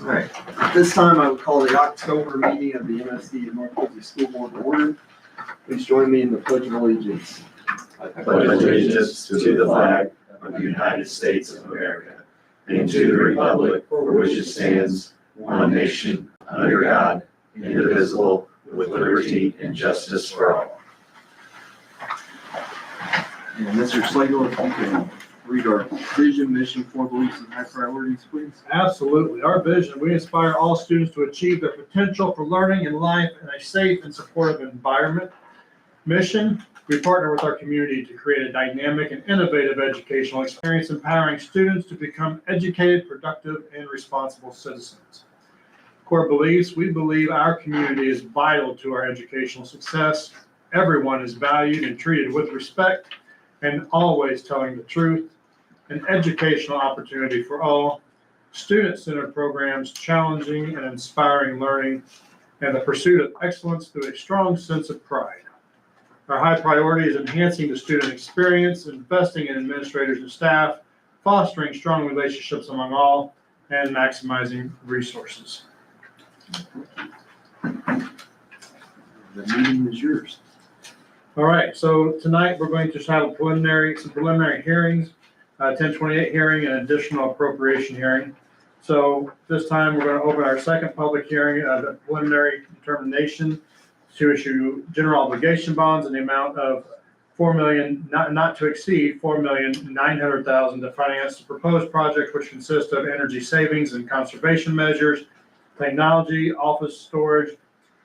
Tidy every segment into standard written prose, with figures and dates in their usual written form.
All right, at this time, I would call the October meeting of the MSD North Jersey School Board to order. Please join me in the Pledge of Allegiance. I pledge allegiance to the flag of the United States of America and to the republic for which it stands, one nation, under God, indivisible, with liberty and justice for all. And Mr. Slagle, if you can read our vision, mission, core beliefs, and high priorities, please. Absolutely. Our vision, we inspire all students to achieve their potential for learning and life in a safe and supportive environment. Mission, we partner with our community to create a dynamic and innovative educational experience, empowering students to become educated, productive, and responsible citizens. Core beliefs, we believe our community is vital to our educational success. Everyone is valued and treated with respect and always telling the truth. An educational opportunity for all, student-centered programs, challenging and inspiring learning, and the pursuit of excellence through a strong sense of pride. Our high priority is enhancing the student experience, investing in administrators and staff, fostering strong relationships among all, and maximizing resources. The meeting is yours. All right, so tonight we're going to have some preliminary hearings, 1028 hearing and additional appropriation hearing. So this time we're going to open our second public hearing of the preliminary determination to issue general obligation bonds in the amount of $4 million, not to exceed $4,900,000 to finance the proposed project, which consists of energy savings and conservation measures, technology, office storage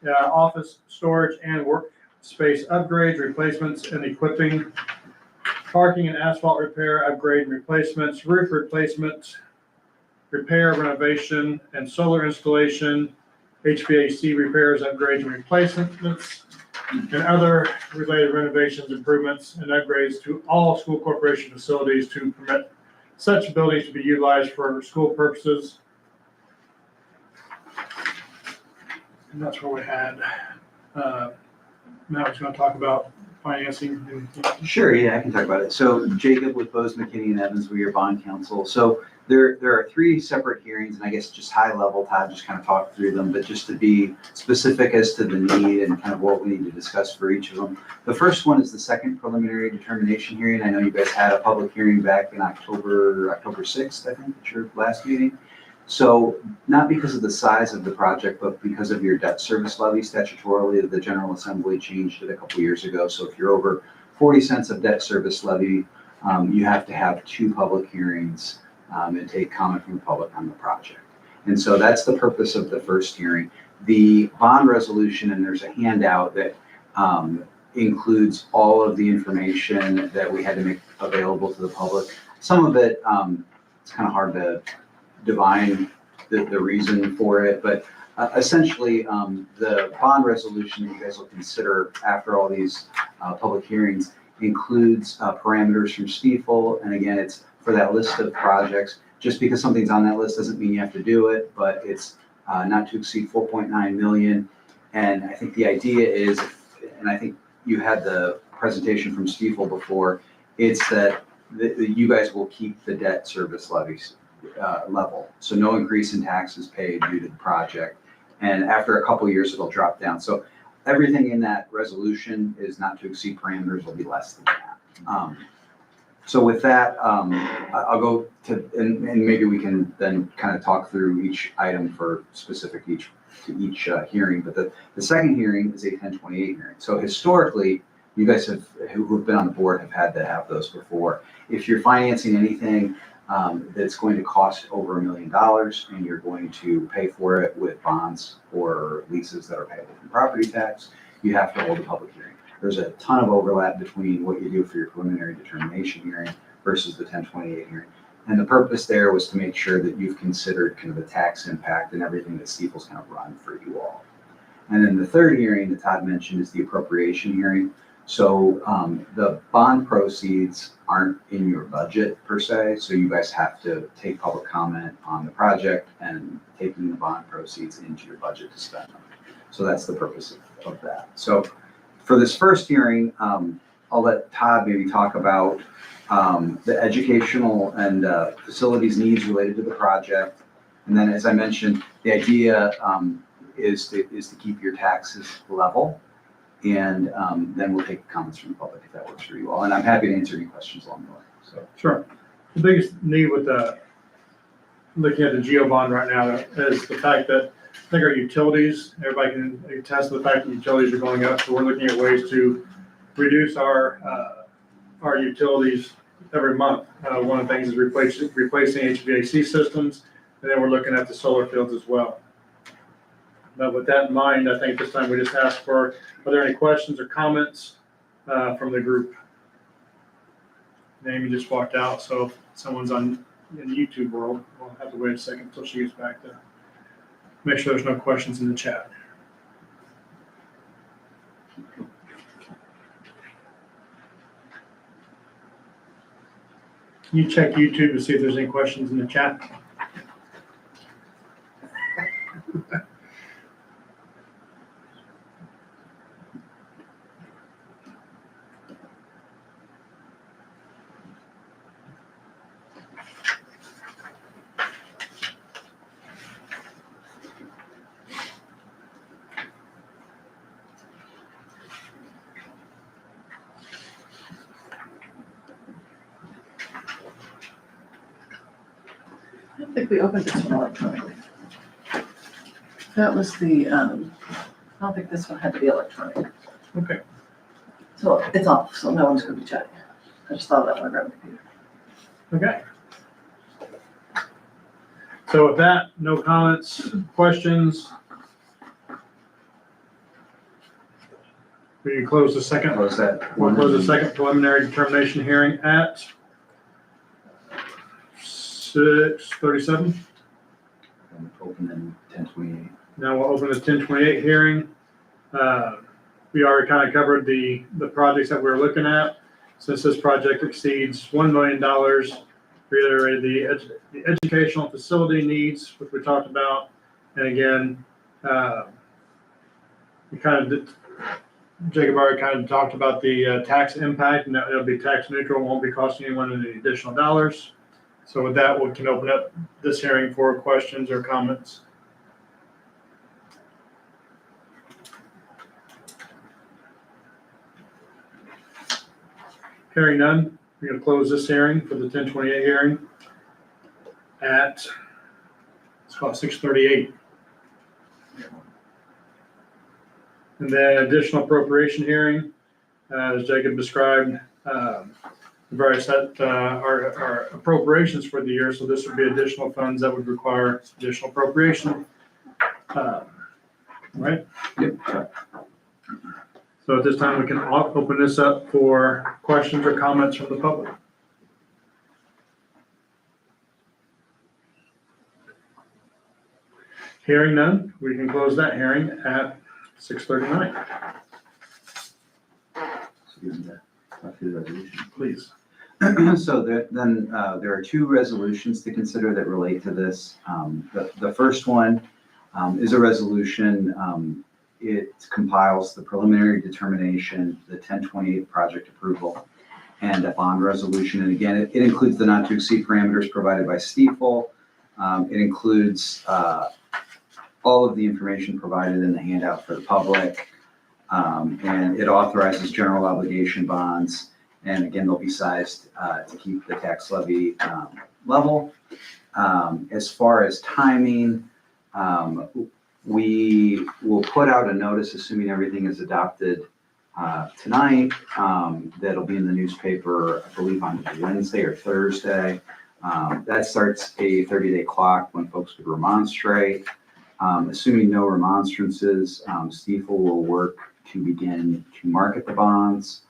and workspace upgrades, replacements and equipping, parking and asphalt repair, upgrade and replacements, roof replacements, repair, renovation, and solar installation, HVAC repairs, upgrades, and replacements, and other related renovations, improvements, and upgrades to all school corporation facilities to permit such buildings to be utilized for school purposes. And that's where we had, Matt was going to talk about financing. Sure, yeah, I can talk about it. So Jacob with Bose, McKinney, and Evans, we're your bond counsel. So there are three separate hearings, and I guess just high level, Todd just kind of talked through them, but just to be specific as to the need and kind of what we need to discuss for each of them. The first one is the second preliminary determination hearing. I know you guys had a public hearing back in October 6th, I think, at your last meeting. So not because of the size of the project, but because of your debt service levy statutorily, the General Assembly changed it a couple years ago. So if you're over 40 cents of debt service levy, you have to have two public hearings and take comment from the public on the project. And so that's the purpose of the first hearing. The bond resolution, and there's a handout that includes all of the information that we had to make available to the public. Some of it, it's kind of hard to divine the reason for it, but essentially the bond resolution that you guys will consider after all these public hearings includes parameters from Stiefel, and again, it's for that list of projects. Just because something's on that list doesn't mean you have to do it, but it's not to exceed 4.9 million. And I think the idea is, and I think you had the presentation from Stiefel before, it's that you guys will keep the debt service levies level. So no increase in taxes paid due to the project. And after a couple of years, it'll drop down. So everything in that resolution is not to exceed parameters, will be less than that. So with that, I'll go to, and maybe we can then kind of talk through each item for specific to each hearing. But the second hearing is a 1028 hearing. So historically, you guys who've been on the board have had to have those before. If you're financing anything that's going to cost over $1 million and you're going to pay for it with bonds or leases that are payable from property tax, you have to hold a public hearing. There's a ton of overlap between what you do for your preliminary determination hearing versus the 1028 hearing. And the purpose there was to make sure that you've considered kind of the tax impact and everything that Stiefel's kind of run for you all. And then the third hearing that Todd mentioned is the appropriation hearing. So the bond proceeds aren't in your budget per se, so you guys have to take public comment on the project and taking the bond proceeds into your budget to spend them. So that's the purpose of that. So for this first hearing, I'll let Todd maybe talk about the educational and facilities needs related to the project, And then, as I mentioned, the idea is to keep your taxes level. And then we'll take comments from the public if that works for you all. And I'm happy to answer any questions along the way. So. Sure. The biggest need with looking at the GEO bond right now is the fact that I think our utilities, everybody can attest to the fact that utilities are going up. So we're looking at ways to reduce our utilities every month. One of the things is replacing HVAC systems, and then we're looking at the solar fields as well. But with that in mind, I think this time we just ask for, are there any questions or comments from the group? Amy just walked out, so if someone's in the YouTube world, we'll have to wait a second until she gets back to make sure there's no questions in the chat. Can you check YouTube to see if there's any questions in the chat? I don't think we opened this one electronically. That was the, I don't think this one had to be electronic. Okay. So it's off, so no one's gonna be chatting. I just thought of that when I grabbed the computer. Okay. So with that, no comments, questions? We can close the second. Close that. We'll close the second preliminary determination hearing at 6:37. Open in 10:28. Now we'll open the 10:28 hearing. We already kind of covered the projects that we're looking at. Since this project exceeds $1 million, reiterated the educational facility needs, which we talked about. And again, we kind of did, Jacob already kind of talked about the tax impact, and that it'll be tax neutral, won't be costing anyone any additional dollars. So with that, we can open up this hearing for questions or comments. Hearing none, we're going to close this hearing for the 1028 hearing at, it's about 6:38. And then additional appropriation hearing, as Jacob described, we've already set our appropriations for the year, so this would be additional funds that would require additional appropriation. Right? Yep. So at this time, we can open this up for questions or comments from the public. Hearing none, we can close that hearing at 6:39. Please. So there are two resolutions to consider that relate to this. The first one is a resolution. It compiles the preliminary determination, the 1028 project approval, and a bond resolution. And again, it includes the not to exceed parameters provided by Stiefel. It includes all of the information provided in the handout for the public. And it authorizes general obligation bonds. And again, they'll be sized to keep the tax levy level. As far as timing, we will put out a notice, assuming everything is adopted tonight. That'll be in the newspaper, I believe, on Wednesday or Thursday. That starts a 30-day clock when folks could remonstrate. Assuming no remonstrances, Stiefel will work to begin to market the bonds.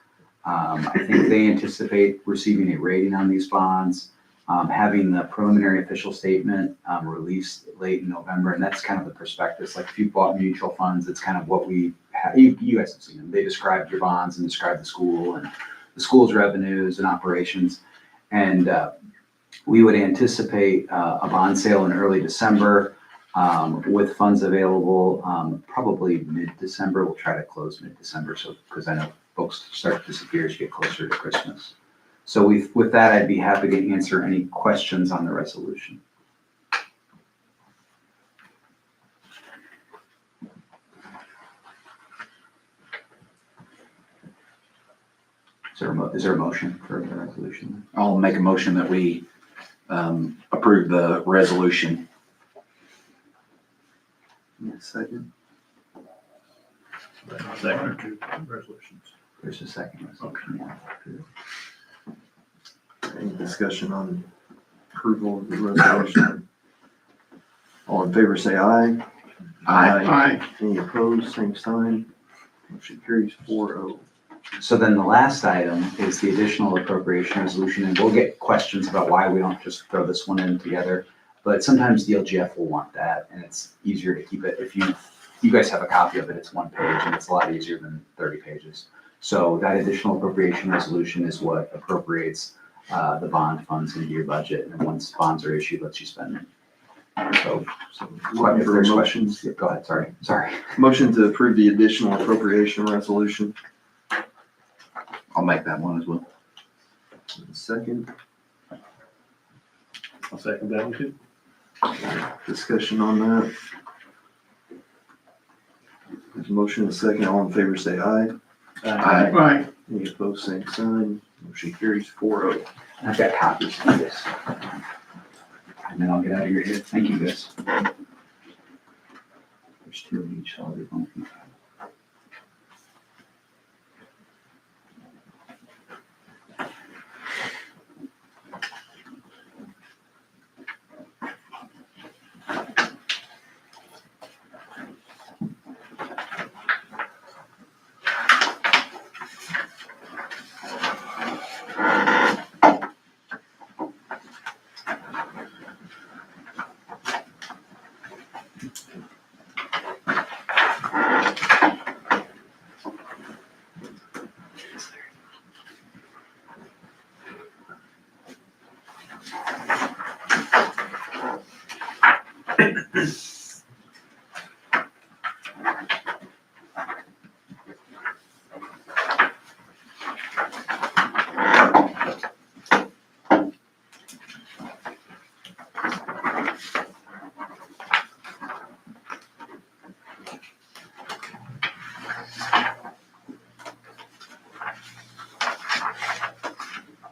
I think they anticipate receiving a rating on these bonds, having the preliminary official statement released late in November, and that's kind of the prospectus. Like if you bought mutual funds, it's kind of what we have. You guys have seen them. They described your bonds and described the school and the school's revenues and operations. And we would anticipate a bond sale in early December with funds available probably mid-December. We'll try to close mid-December, so because I know folks start to disappear as you get closer to Christmas. So with that, I'd be happy to answer any questions on the resolution. Is there a motion for the resolution? I'll make a motion that we approve the resolution. Second. Second. Two resolutions. There's a second resolution. Yeah. Any discussion on approval of the resolution? All in favor, say aye. Aye. Any opposed, same sign. Motion carries 4-0. So then the last item is the additional appropriation resolution, and we'll get questions about why we don't just throw this one in together. But sometimes the LGF will want that, and it's easier to keep it. If you guys have a copy of it, it's 1 page, and it's a lot easier than 30 pages. So that additional appropriation resolution is what appropriates the bond funds into your budget, and once bonds are issued, lets you spend them. So if there's questions, go ahead, sorry. Motion to approve the additional appropriation resolution. I'll make that one as well. Second, I'll second that one too. discussion on that. There's a motion and a second. All in favor, say aye. Aye. Any opposed, same sign. Motion carries 4-0. I've got copies of this. And then I'll get out of your head. Thank you, guys. There's 2 of each, so I'll do one.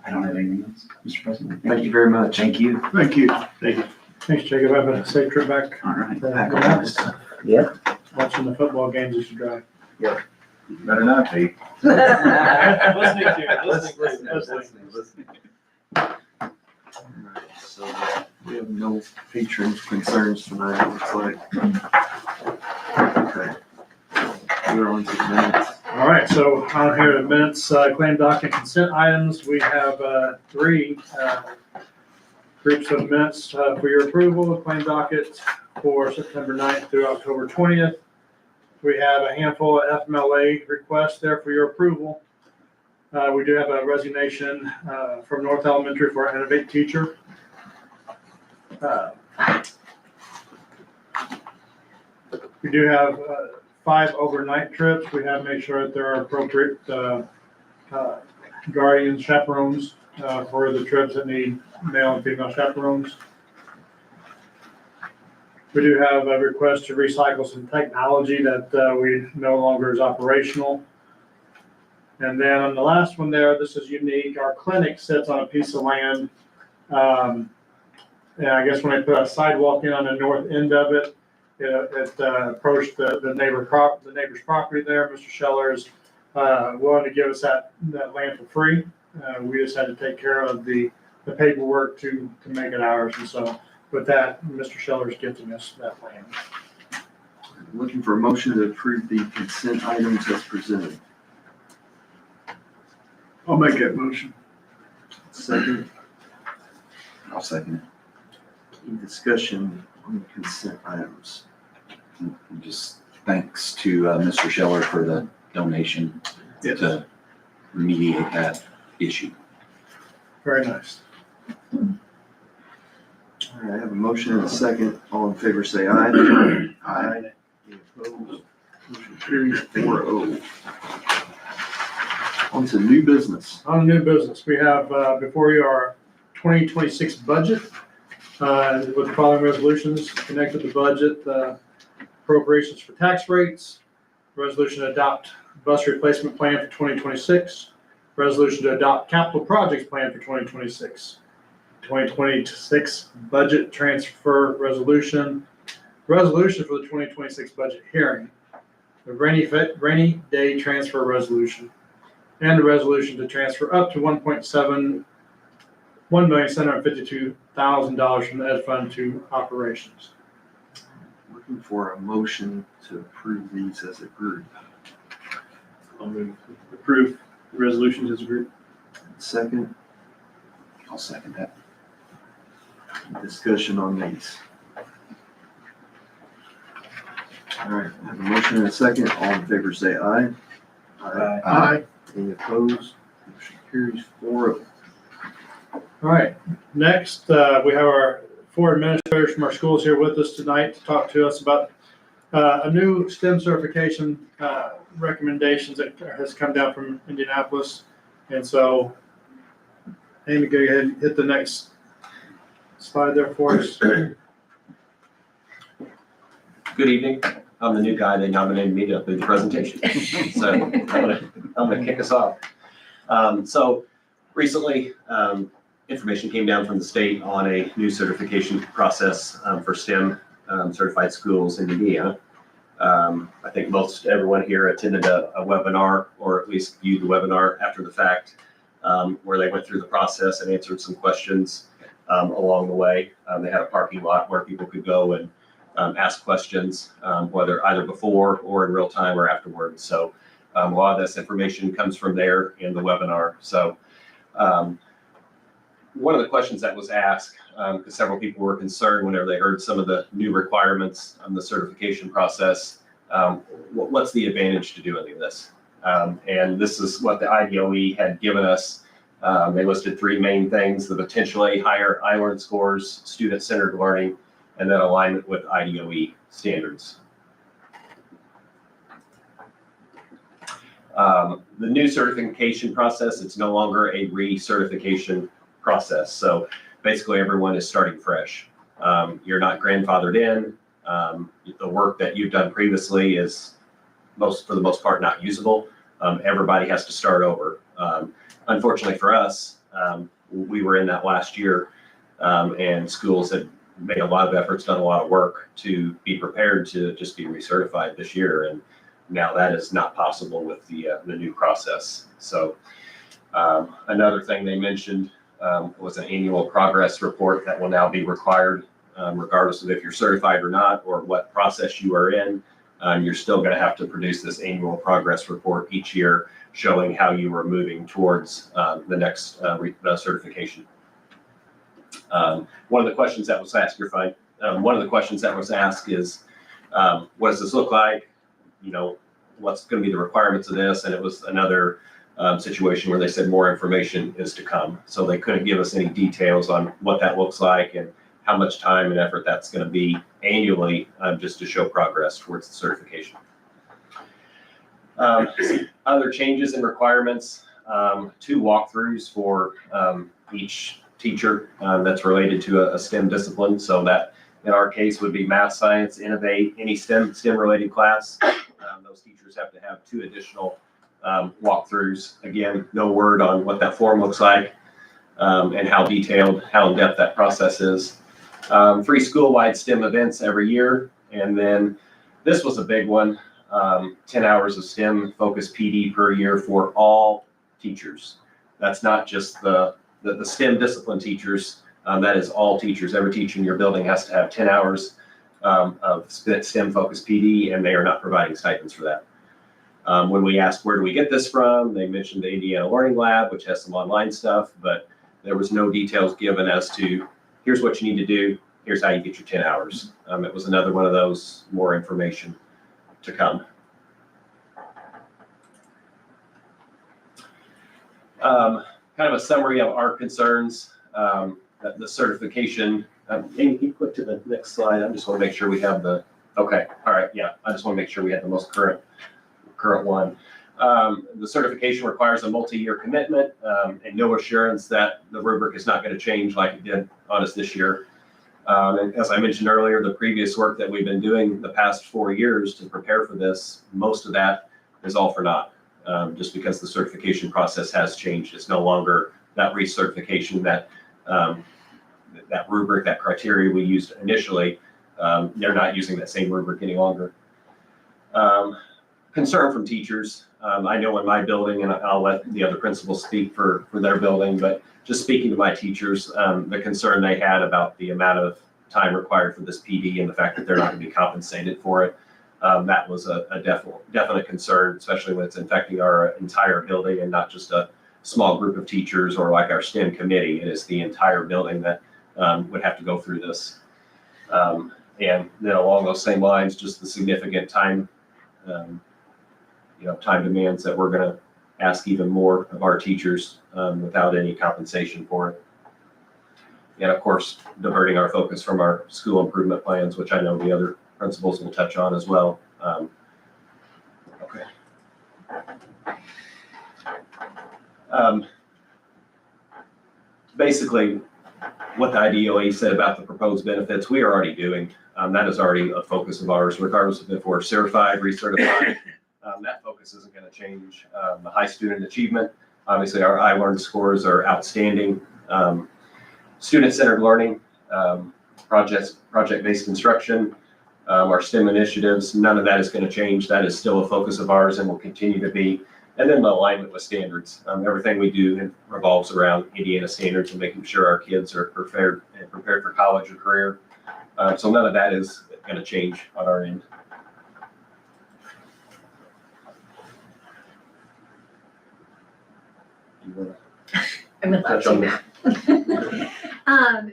I don't have anything else, Mr. President. Thank you very much. Thank you. Thank you. Thanks, Jacob. Have a safe trip back. All right. Back Back on. on. Yeah. Watching the football games you should drive. Better not be. Listening to you, listening. So we have no patron concerns tonight, it looks like. Okay. We're on to the minutes. All right, so on here the minutes, claim docket consent items. We have 3 groups of minutes for your approval. Claim docket for September 9th through October 20th. We have a handful of FMLA requests there for your approval. We do have a resignation from North Elementary for an Innovate teacher. We do have 5 overnight trips. We have to make sure that there are appropriate guardians, chaperones for the trips that need male and female chaperones. We do have a request to recycle some technology that we no longer is operational. And then on the last one there, this is unique. Our clinic sits on a piece of land. And I guess when I put a sidewalk in on the north end of it, it approached the neighbor's property there. Mr. Scheller is willing to give us that land for free. We just had to take care of the paperwork to make it ours. And so with that, Mr. Scheller is gifting us that land. Looking for a motion to approve the consent items as presented. I'll make that motion. Second, I'll second any discussion on the consent items. it. Just thanks to Mr. Scheller for the donation to remediate that issue. Very nice. All right, I have a motion and a second. All in favor, say aye. Aye. Any opposed? Motion carries 4-0. On to new business. On new business, we have before you our 2026 budget with the following resolutions connected to budget, appropriations for tax rates, resolution to adopt bus replacement plan for 2026, Resolution to adopt capital projects plan for 2026. 2026 budget transfer resolution. Resolution for the 2026 budget hearing. The rainy day transfer resolution. And the resolution to transfer up to $1,752,000 from the ed fund to operations. Looking for a motion to approve these as a group. I'll move to approve the resolutions as a group. Second, I'll second that. discussion on these. All right, I have a motion and a second. All in favor say aye. Aye. Any opposed? Motion carries 4-0. All right, next, we have our 4 administrators from our schools here with us tonight to talk to us about a new STEM certification recommendations that has come down from Indianapolis. And so, Amy, go ahead and hit the next slide there for us. Good evening. I'm the new guy. They nominated me to do the presentation. So I'm gonna kick us off. So recently, information came down from the state on a new certification process for STEM certified schools in Indiana. I think most everyone here attended a webinar, or at least viewed the webinar after the fact, where they went through the process and answered some questions along the way. They had a parking lot where people could go and ask questions, whether either before or in real time or afterwards. So a lot of this information comes from there in the webinar. So one of the questions that was asked, because several people were concerned whenever they heard some of the new requirements on the certification process, what's the advantage to doing this? And this is what the IDOE had given us. They listed 3 main things: the potentially higher iLearn scores, student-centered learning, and then alignment with IDOE standards. The new certification process, it's no longer a recertification process. So basically everyone is starting fresh. You're not grandfathered in. The work that you've done previously is for the most part not usable. Everybody has to start over. Unfortunately for us, we were in that last year, and schools had made a lot of efforts, done a lot of work to be prepared to just be recertified this year. And now that is not possible with the new process. So another thing they mentioned was an annual progress report that will now be required, regardless of if you're certified or not, or what process you are in. You're still going to have to produce this annual progress report each year, showing how you are moving towards the next certification. One of the questions that was asked, one of the questions that was asked is, what does this look like? You know, what's going to be the requirements of this? And it was another situation where they said more information is to come. So they couldn't give us any details on what that looks like and how much time and effort that's going to be annually, just to show progress towards the certification. Other changes and requirements, 2 walkthroughs for each teacher that's related to a STEM discipline. So that in our case would be math, science, innovate, any STEM related class. Those teachers have to have 2 additional walkthroughs. Again, no word on what that form looks like and how detailed, how in depth that process is. 3 school-wide STEM events every year. And then this was a big one, 10 hours of STEM focused PD per year for all teachers. That's not just the STEM discipline teachers, that is all teachers. Every teacher in your building has to have 10 hours of STEM focused PD, and they are not providing stipends for that. When we asked where do we get this from, they mentioned the Indiana Learning Lab, which has some online stuff, but there was no details given as to here's what you need to do, here's how you get your 10 hours. It was another one of those more information to come. Kind of a summary of our concerns, the certification. Amy, can you click to the next slide? I just want to make sure we have the, okay, all right, yeah. I just want to make sure we have the most current one. The certification requires a multi-year commitment and no assurance that the rubric is not going to change like it did on us this year. And as I mentioned earlier, the previous work that we've been doing the past 4 years to prepare for this, most of that is all for naught. just because the certification process has changed. It's no longer that recertification, that rubric, that criteria we used initially. They're not using that same rubric any longer. Concern from teachers. I know in my building, and I'll let the other principals speak for their building, but just speaking to my teachers, the concern they had about the amount of time required for this PD and the fact that they're not going to be compensated for it. That was a definite concern, especially when it's affecting our entire building and not just a small group of teachers or like our STEM committee. It is the entire building that would have to go through this. And then along those same lines, just the significant time, time demands that we're going to ask even more of our teachers without any compensation for it. And of course, diverting our focus from our school improvement plans, which I know the other principals will touch on as well. Okay. Basically, what the IDOA said about the proposed benefits, we are already doing. That is already a focus of ours, regardless of if we're certified, recertified. That focus isn't going to change. The high student achievement, obviously our iLearn scores are outstanding. Student-centered learning, project-based instruction, our STEM initiatives, none of that is going to change. That is still a focus of ours and will continue to be. And then the alignment with standards. Everything we do revolves around Indiana standards and making sure our kids are prepared for college or career. So none of that is going to change on our end. You wanna I would love touch on to.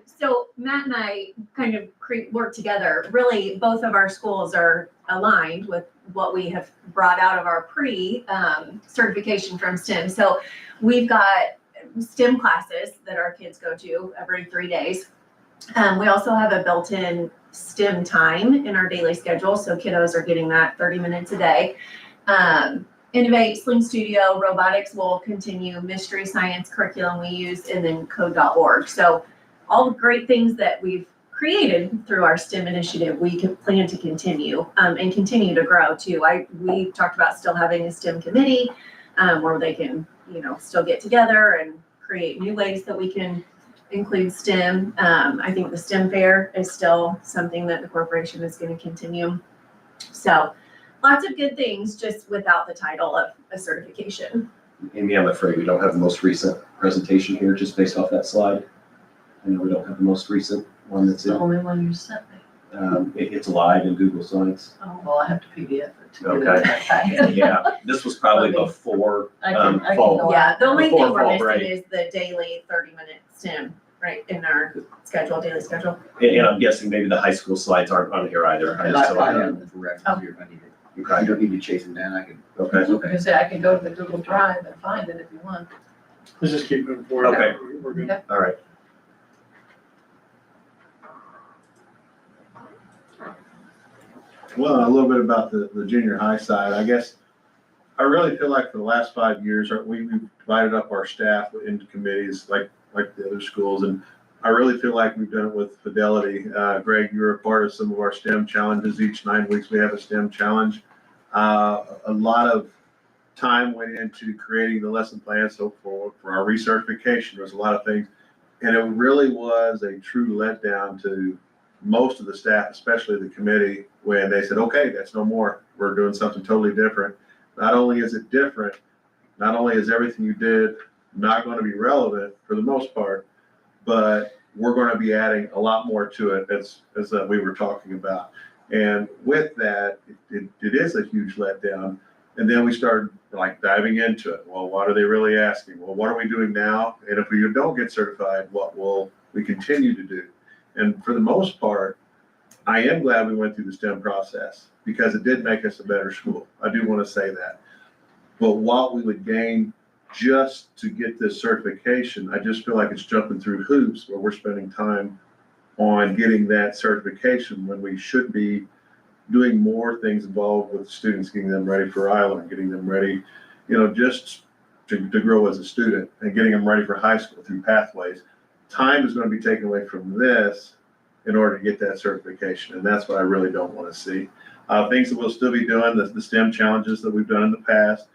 So Matt and I kind of work together. Really, both of our schools are aligned with what we have brought out of our pre-certification from STEM. So we've got STEM classes that our kids go to every 3 days. We also have a built-in STEM time in our daily schedule. So kiddos are getting that 30 minutes a day. Innovate, Sling Studio, robotics will continue, mystery science curriculum we use, and then code.org. So all the great things that we've created through our STEM initiative, we can plan to continue and continue to grow too. We talked about still having a STEM committee where they can, still get together and create new ways that we can include STEM. I think the STEM fair is still something that the corporation is going to continue. So lots of good things, just without the title of a certification. Amy, I'm afraid we don't have the most recent presentation here, just based off that slide. I know we don't have the most recent one that's The in. only one you sent me. It's live in Google Slides. Oh, well, I have to PDF it to get it in Okay. that packet. Yeah, this was probably Okay. before I can fall. go Yeah, the only Before thing we're fall missing break. is the daily 30-minute STEM, right, in our daily schedule. And I'm guessing maybe the high school slides aren't on here either. I just don't I know. have them for reference here if I need it. You Okay, don't need to chase them down, I can. okay, I can say I can go to the Google Drive and find it if you want. Let's just keep moving forward. Okay. We're good. Okay. all right. Well, a little bit about the junior high side, I guess. I really feel like for the last 5 years, we've divided up our staff into committees like the other schools. And I really feel like we've done it with fidelity. Greg, you were a part of some of our STEM challenges. Each 9 weeks, we have a STEM challenge. A lot of time went into creating the lesson plan. So for our recertification, there was a lot of things. And it really was a true letdown to most of the staff, especially the committee, when they said, okay, that's no more. We're doing something totally different. Not only is it different, not only is everything you did not going to be relevant for the most part, but we're going to be adding a lot more to it as we were talking about. And with that, it is a huge letdown. And then we started diving into it. Well, what are they really asking? Well, what are we doing now? And if we don't get certified, what will we continue to do? And for the most part, I am glad we went through the STEM process because it did make us a better school. I do want to say that. But what we would gain just to get this certification, I just feel like it's jumping through hoops where we're spending time on getting that certification when we should be doing more things involved with students, getting them ready for iLearn, getting them ready, just to grow as a student and getting them ready for high school through pathways. Time is going to be taken away from this in order to get that certification. And that's what I really don't want to see. Things that we'll still be doing, the STEM challenges that we've done in the past.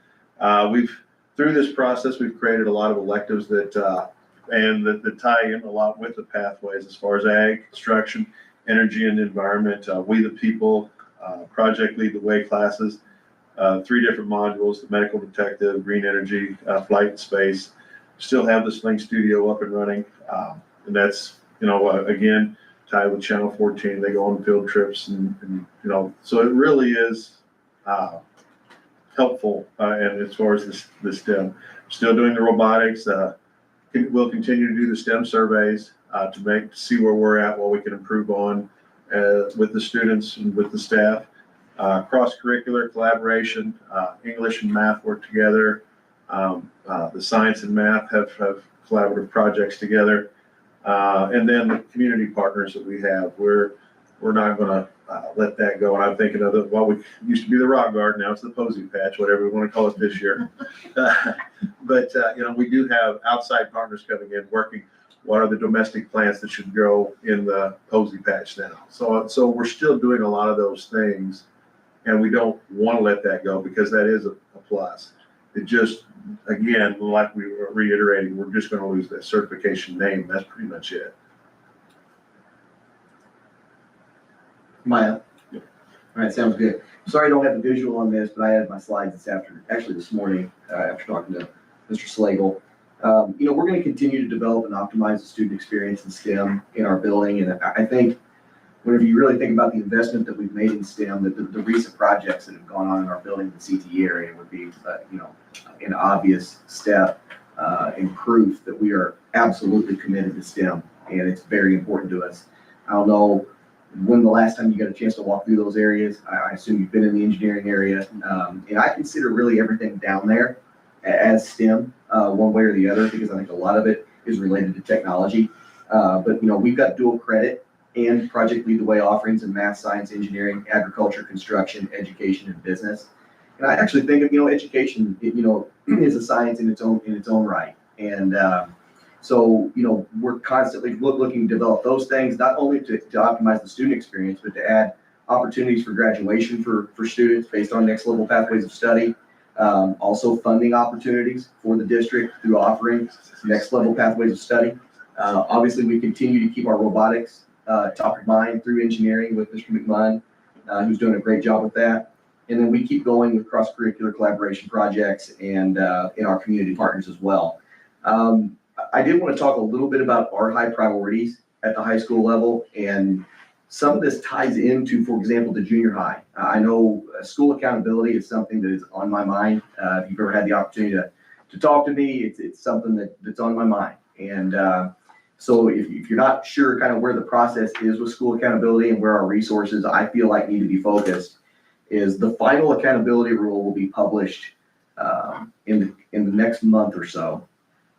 Through this process, we've created a lot of electives that tie in a lot with the pathways as far as ag, construction, energy and environment, we the people, project lead the way classes, 3 different modules, the medical detective, green energy, flight and space. Still have the Sling Studio up and running. And that's, again, tied with Channel 14. They go on field trips and so it really is helpful. And as far as the STEM, still doing the robotics, we'll continue to do the STEM surveys to see where we're at, what we can improve on with the students and with the staff. Cross-curricular collaboration, English and math work together. The science and math have collaborative projects together. And then the community partners that we have, we're not gonna let that go. And I'm thinking of we used to be the Rock Garden, now it's the Posy Patch, whatever we want to call it this year. But we do have outside partners coming in, working. What are the domestic plants that should grow in the Posy Patch now? So we're still doing a lot of those things, and we don't want to let that go because that is a plus. It just, again, like we were reiterating, we're just going to lose that certification name. That's pretty much it. Maya? All right, sounds good. Sorry I don't have a visual on this, but I had my slides this morning, after talking to Mr. Slagle. We're going to continue to develop and optimize the student experience in STEM in our building. And I think whenever you really think about the investment that we've made in STEM, the recent projects that have gone on in our building in the CTE area would be, an obvious step and proof that we are absolutely committed to STEM, and it's very important to us. I don't know when the last time you got a chance to walk through those areas. I assume you've been in the engineering area, and I consider really everything down there as STEM, one way or the other, because I think a lot of it is related to technology. But we've got dual credit and Project Lead the Way offerings in math, science, engineering, agriculture, construction, education, and business. And I actually think of, education, is a science in its own right. And so we're constantly looking to develop those things, not only to optimize the student experience, but to add opportunities for graduation for students based on next level pathways of study. Also funding opportunities for the district through offering next level pathways of study. Obviously, we continue to keep our robotics top of mind through engineering with Mr. McMunn, who's doing a great job with that. And then we keep going with cross-curricular collaboration projects and in our community partners as well. I did want to talk a little bit about our high priorities at the high school level, and some of this ties into, for example, the junior high. I know school accountability is something that is on my mind. If you've ever had the opportunity to talk to me, it's something that's on my mind. And so if you're not sure kind of where the process is with school accountability and where our resources I feel like need to be focused, is the final accountability rule will be published in the next month or so.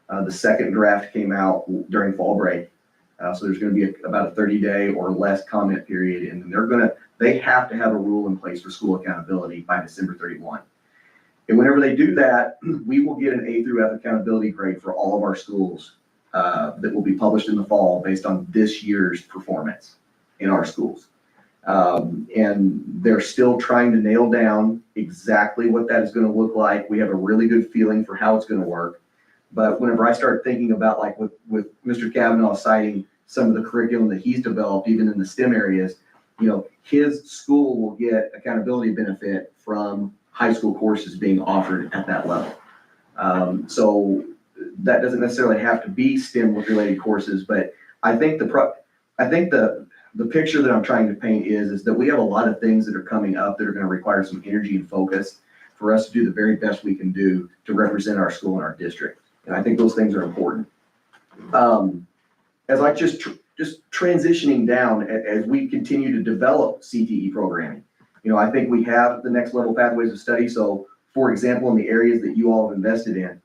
The second draft came out during fall break. So there's going to be about a 30-day or less comment period, and they have to have a rule in place for school accountability by December 31. And whenever they do that, we will get an A through F accountability grade for all of our schools that will be published in the fall based on this year's performance in our schools. And they're still trying to nail down exactly what that is going to look like. We have a really good feeling for how it's going to work. But whenever I start thinking about, like with Mr. Kavanaugh citing some of the curriculum that he's developed, even in the STEM areas, his school will get accountability benefit from high school courses being offered at that level. So that doesn't necessarily have to be STEM related courses, but I think the picture that I'm trying to paint is that we have a lot of things that are coming up that are going to require some energy and focus for us to do the very best we can do to represent our school and our district. And I think those things are important. As I just transitioning down as we continue to develop CTE programming, I think we have the next level pathways of study. So for example, in the areas that you all have invested in,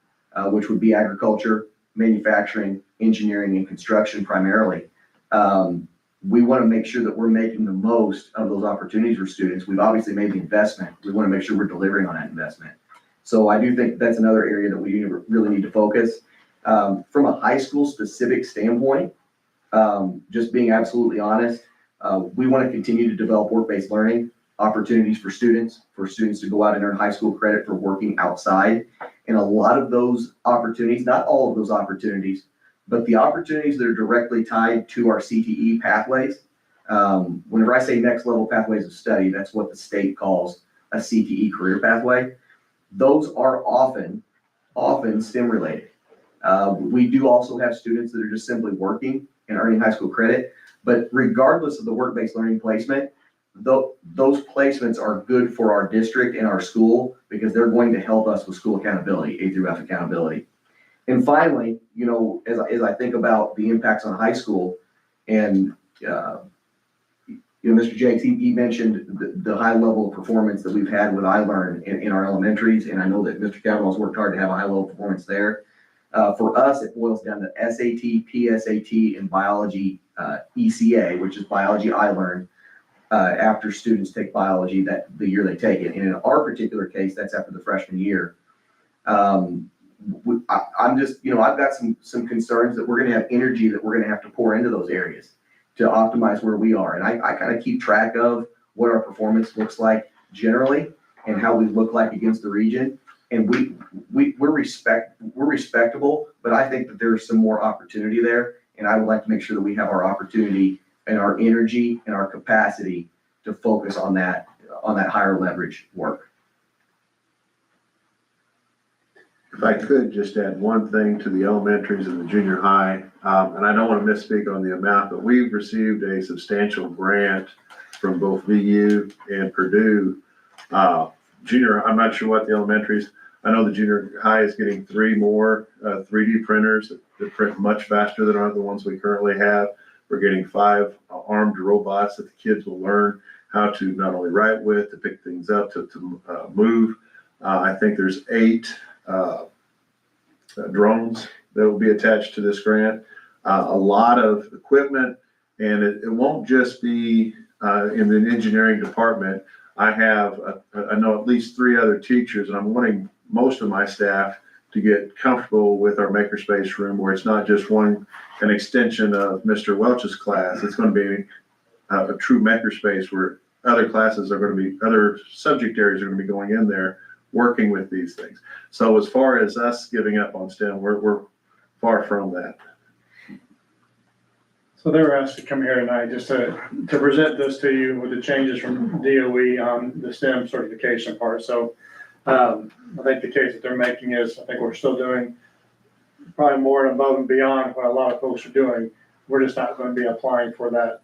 which would be agriculture, manufacturing, engineering, and construction primarily, we want to make sure that we're making the most of those opportunities for students. We've obviously made the investment. We want to make sure we're delivering on that investment. So I do think that's another area that we really need to focus. From a high school specific standpoint, just being absolutely honest, we want to continue to develop work-based learning. opportunities for students to go out and earn high school credit for working outside. And a lot of those opportunities, not all of those opportunities, but the opportunities that are directly tied to our CTE pathways. Whenever I say next level pathways of study, that's what the state calls a CTE career pathway. Those are often STEM related. We do also have students that are just simply working and earning high school credit, but regardless of the work-based learning placement, those placements are good for our district and our school because they're going to help us with school accountability, A through F accountability. And finally, you know, as I think about the impacts on high school, and you know, Mr. Jakes, he mentioned the high level of performance that we've had with iLearn in our elementaries, and I know that Mr. Cavanaugh's worked hard to have a high level of performance there. For us, it boils down to SAT, PSAT, and biology ECA, which is biology iLearn, after students take biology the year they take it. And in our particular case, that's after the freshman year. I'm just, you know, I've got some concerns that we're going to have energy that we're going to have to pour into those areas to optimize where we are. And I kind of keep track of what our performance looks like generally and how we look like against the region. And we're respectable, but I think that there's some more opportunity there. And I would like to make sure that we have our opportunity and our energy and our capacity to focus on that higher leverage work. If I could just add one thing to the elementaries and the junior high, and I don't want to misspeak on the amount, but we've received a substantial grant from both VU and Purdue. Junior, I'm not sure what the elementaries, I know the junior high is getting 3 more 3D printers that print much faster than the ones we currently have. We're getting 5 armed robots that the kids will learn how to not only write with, to pick things up, to move. I think there's 8 drones that will be attached to this grant. A lot of equipment, and it won't just be in the engineering department. I know at least 3 other teachers, and I'm wanting most of my staff to get comfortable with our makerspace room, where it's not just an extension of Mr. Welch's class. It's going to be a true makerspace where other subject areas are going to be going in there, working with these things. So as far as us giving up on STEM, we're far from that. So they were asked to come here tonight just to present this to you with the changes from DOE on the STEM certification part. So I think the case that they're making is, I think we're still doing probably more and above and beyond what a lot of folks are doing. We're just not going to be applying for that.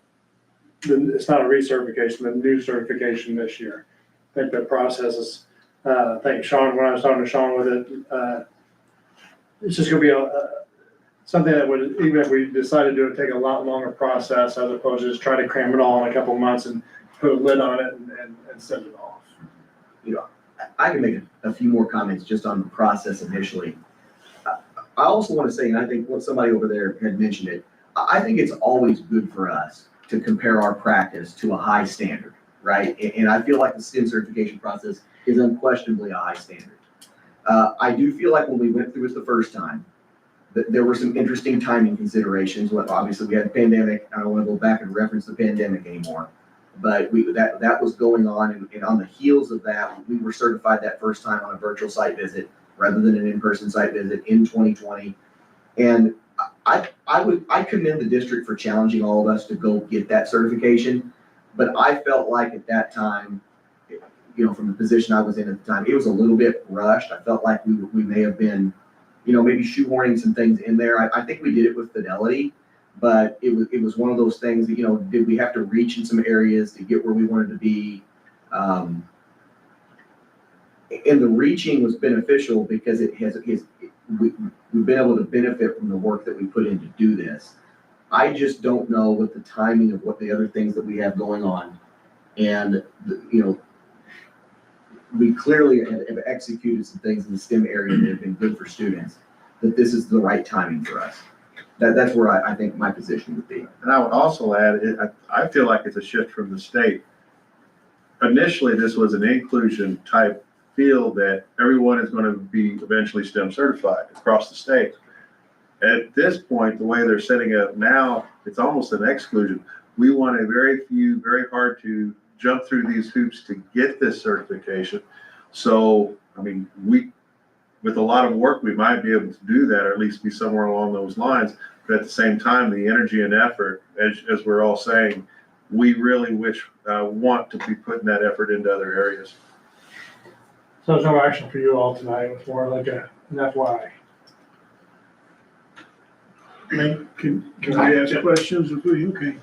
It's not a recertification, the new certification this year. I think the process is, I think Sean, when I was talking to Sean with it, it's just going to be something that would, even if we decided to do it, take a lot longer process as opposed to just try to cram it all in a couple months and put a lid on it and send it off. You know, I can make a few more comments just on the process initially. I also want to say, and I think what somebody over there had mentioned it, I think it's always good for us to compare our practice to a high standard, right? And I feel like the STEM certification process is unquestionably a high standard. I do feel like when we went through it the first time, that there were some interesting timing considerations. Well, obviously we had a pandemic. I don't want to go back and reference the pandemic anymore, but that was going on. And on the heels of that, we were certified that first time on a virtual site visit rather than an in-person site visit in 2020. And I commend the district for challenging all of us to go get that certification. But I felt like at that time, you know, from the position I was in at the time, it was a little bit rushed. I felt like we may have been, you know, maybe shoehorning some things in there. I think we did it with fidelity, but it was one of those things that, you know, did we have to reach in some areas to get where we wanted to be? And the reaching was beneficial because we've been able to benefit from the work that we put in to do this. I just don't know what the timing of what the other things that we have going on. And, you know, we clearly have executed some things in the STEM area that have been good for students, that this is the right timing for us. That's where I think my position would be. And I would also add, I feel like it's a shift from the state. Initially, this was an inclusion type field that everyone is going to be eventually STEM certified across the state. At this point, the way they're setting it up now, it's almost an exclusion. We want a very few, very hard to jump through these hoops to get this certification. So, I mean, with a lot of work, we might be able to do that, or at least be somewhere along those lines. But at the same time, the energy and effort, as we're all saying, we really want to be putting that effort into other areas. So there's no action for you all tonight, it's more like an FYI. Can I ask questions if we, okay.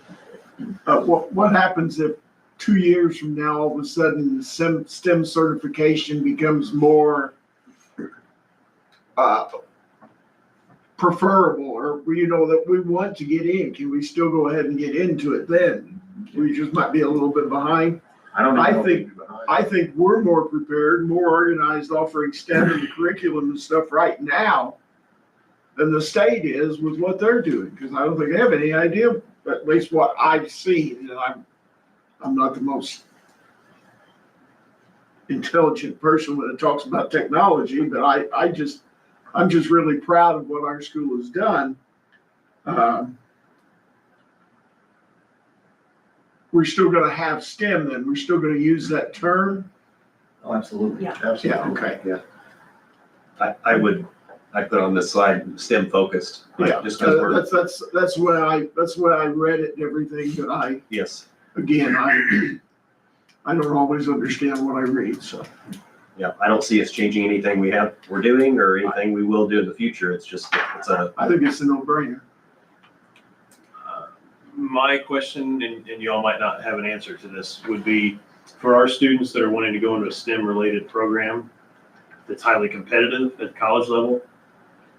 What happens if 2 years from now, all of a sudden, the STEM certification becomes more preferable, or, that we want to get in? Can we still go ahead and get into it then? We just might be a little bit behind. I think we're more prepared, more organized, offering STEM and the curriculum and stuff right now than the state is with what they're doing, because I don't think they have any idea, at least what I've seen, and I'm not the most intelligent person when it talks about technology, but I'm just really proud of what our school has done. We're still gonna have STEM then, we're still gonna use that term? Oh, absolutely. Yeah. Absolutely. Yeah, okay. I put on this slide STEM focused, Yeah, just because we're, that's why I read it and everything, but yes. again, I don't always understand what I read, so. Yeah, I don't see us changing anything we're doing or anything we will do in the future. It's I think it's a no-brainer. My question, and you all might not have an answer to this, would be for our students that are wanting to go into a STEM-related program that's highly competitive at college level,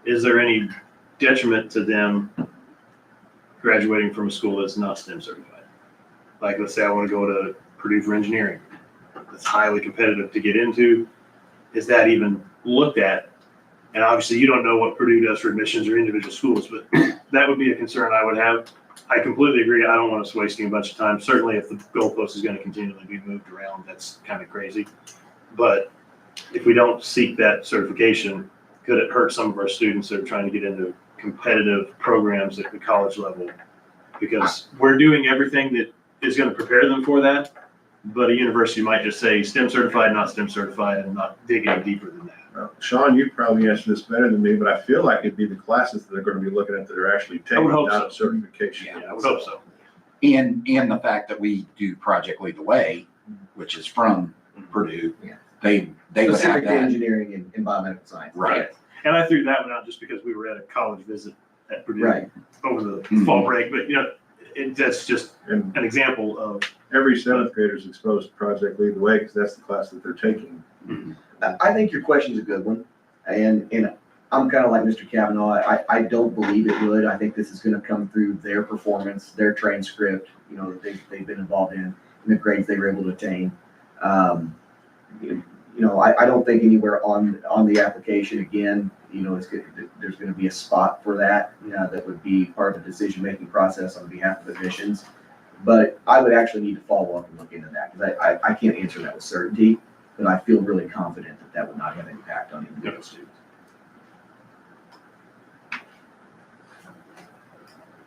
is there any detriment to them graduating from a school that's not STEM certified? Like, let's say I want to go to Purdue for engineering. It's highly competitive to get into. Is that even looked at? And obviously, you don't know what Purdue does for admissions or individual schools, but that would be a concern I would have. I completely agree. I don't want us wasting a bunch of time. Certainly, if the goalpost is going to continually be moved around, that's kind of crazy. But if we don't seek that certification, could it hurt some of our students that are trying to get into competitive programs at the college level? Because we're doing everything that is going to prepare them for that, but a university might just say STEM certified, not STEM certified, and not dig any deeper than that. Well, Sean, you probably answer this better than me, but I feel like it'd be the classes that they're going to be looking at that are actually taking hope out so. certification. Yeah, I would hope so. And the fact that we do Project Lead the Way, which is from Purdue, Yeah. they would have Specific to that. engineering and environmental science. Right. And I threw that one out just because we were at a college visit at Purdue Right. over the Mhm. fall break, but that's just And an example of, every seventh grader is exposed to Project Lead the Way because that's the class that they're taking. I think your question's a good one, and I'm kind of like Mr. Kavanaugh. I don't believe it would. I think this is going to come through their performance, their transcript, that they've been involved in, and the grades they were able to attain. I don't think anywhere on the application, again, there's going to be a spot for that, that would be part of the decision-making process on behalf of admissions. But I would actually need to follow up and look into that, because I can't answer that with certainty, but I feel really confident that that would not have an impact on individual students.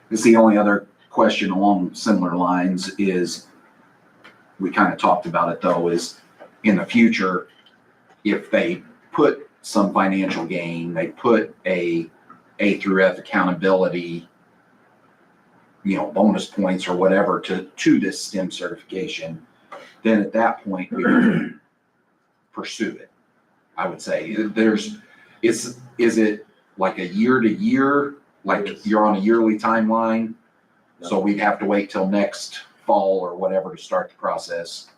It's the only other question along similar lines is, we kind of talked about it though, is in the future, if they put some financial gain, they put A through F accountability, bonus points or whatever to this STEM certification, then at that point we would pursue it. I would say is it like a year to year, like you're on a yearly timeline? So we'd have to wait till next fall or whatever to start the process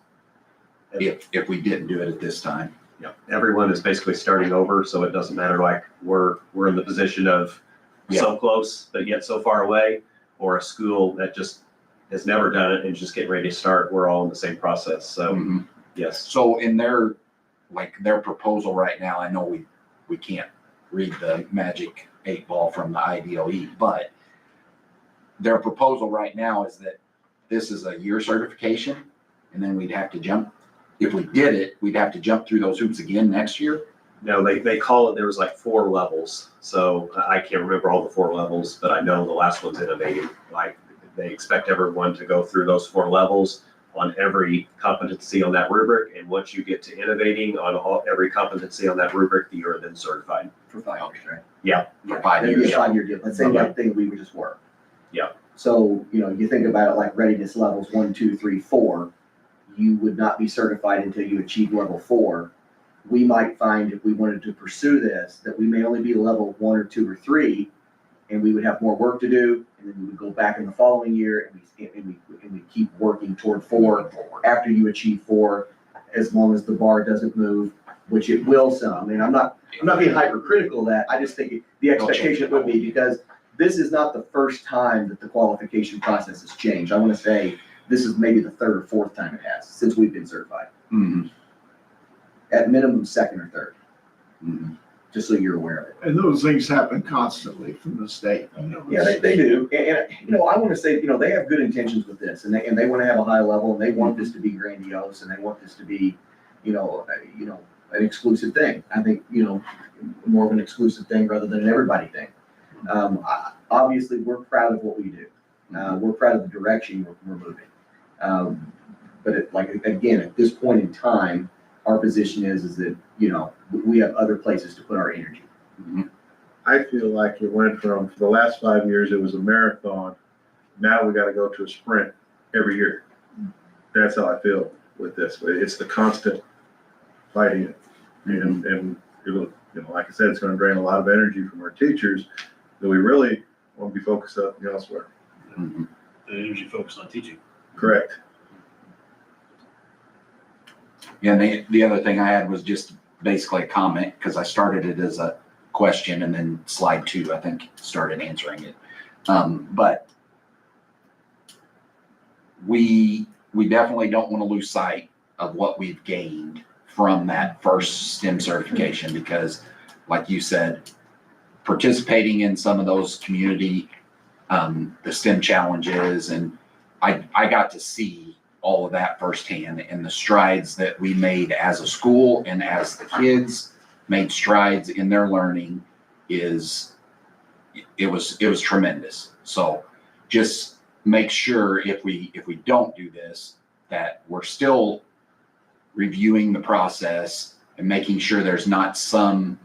if we didn't do it at this time. Yeah, everyone is basically starting over, so it doesn't matter, like, we're in the position of so close, but yet so far away, or a school that just has never done it and just getting ready to start. We're all in the same process, so, yes. So in their proposal right now, I know we can't read the magic 8-ball from the IDOE, but their proposal right now is that this is a year certification, and then we'd have to jump. If we did it, we'd have to jump through those hoops again next year. No, they call it, there was like 4 levels. So I can't remember all the 4 levels, but I know the last one's innovative. Like, they expect everyone to go through those 4 levels on every competency on that rubric. And once you get to innovating on every competency on that rubric, you are then certified. For 5 years, right? For 5 That'd be years. a 5-year deal, the same like thing we just were. Yeah. So, you think about it like readiness levels 1, 2, 3, 4, you would not be certified until you achieve level 4. We might find if we wanted to pursue this, that we may only be level 1 or 2 or 3, and we would have more work to do, and then we would go back in the following year and we keep working toward 4 after you achieve 4, as long as the bar doesn't move, which it will some. And I'm not being hypercritical of that. I just think the expectation would be, because this is not the first time that the qualification process has changed. I want to say this is maybe the 3rd or 4th time it has since we've been certified. Mhm. At minimum, 2nd or 3rd, Mhm. just so you're aware of it. And those things happen constantly from the state. Yeah, they do. And, I want to say, they have good intentions with this, and they want to have a high level, and they want this to be grandiose, and they want this to be, an exclusive thing. I think, more of an exclusive thing rather than an everybody thing. Obviously, we're proud of what we do. We're proud of the direction we're moving. But again, at this point in time, our position is that, we have other places to put our energy. I feel like it went from, for the last 5 years, it was a marathon. Now we gotta go to a sprint every year. That's how I feel with this. It's the constant fighting it. And it'll, like I said, it's gonna drain a lot of energy from our teachers that we really want to be focused on elsewhere. Mhm. The energy focused on teaching. Correct. Yeah, and the other thing I had was just basically a comment, because I started it as a question, and then slide 2, I think, started answering it. But we definitely don't want to lose sight of what we've gained from that first STEM certification, because like you said, participating in some of those community, the STEM challenges, and I got to see all of that firsthand, and the strides that we made as a school and as the kids made strides in their learning it was tremendous. So just make sure if we don't do this, that we're still reviewing the process and making sure there's not some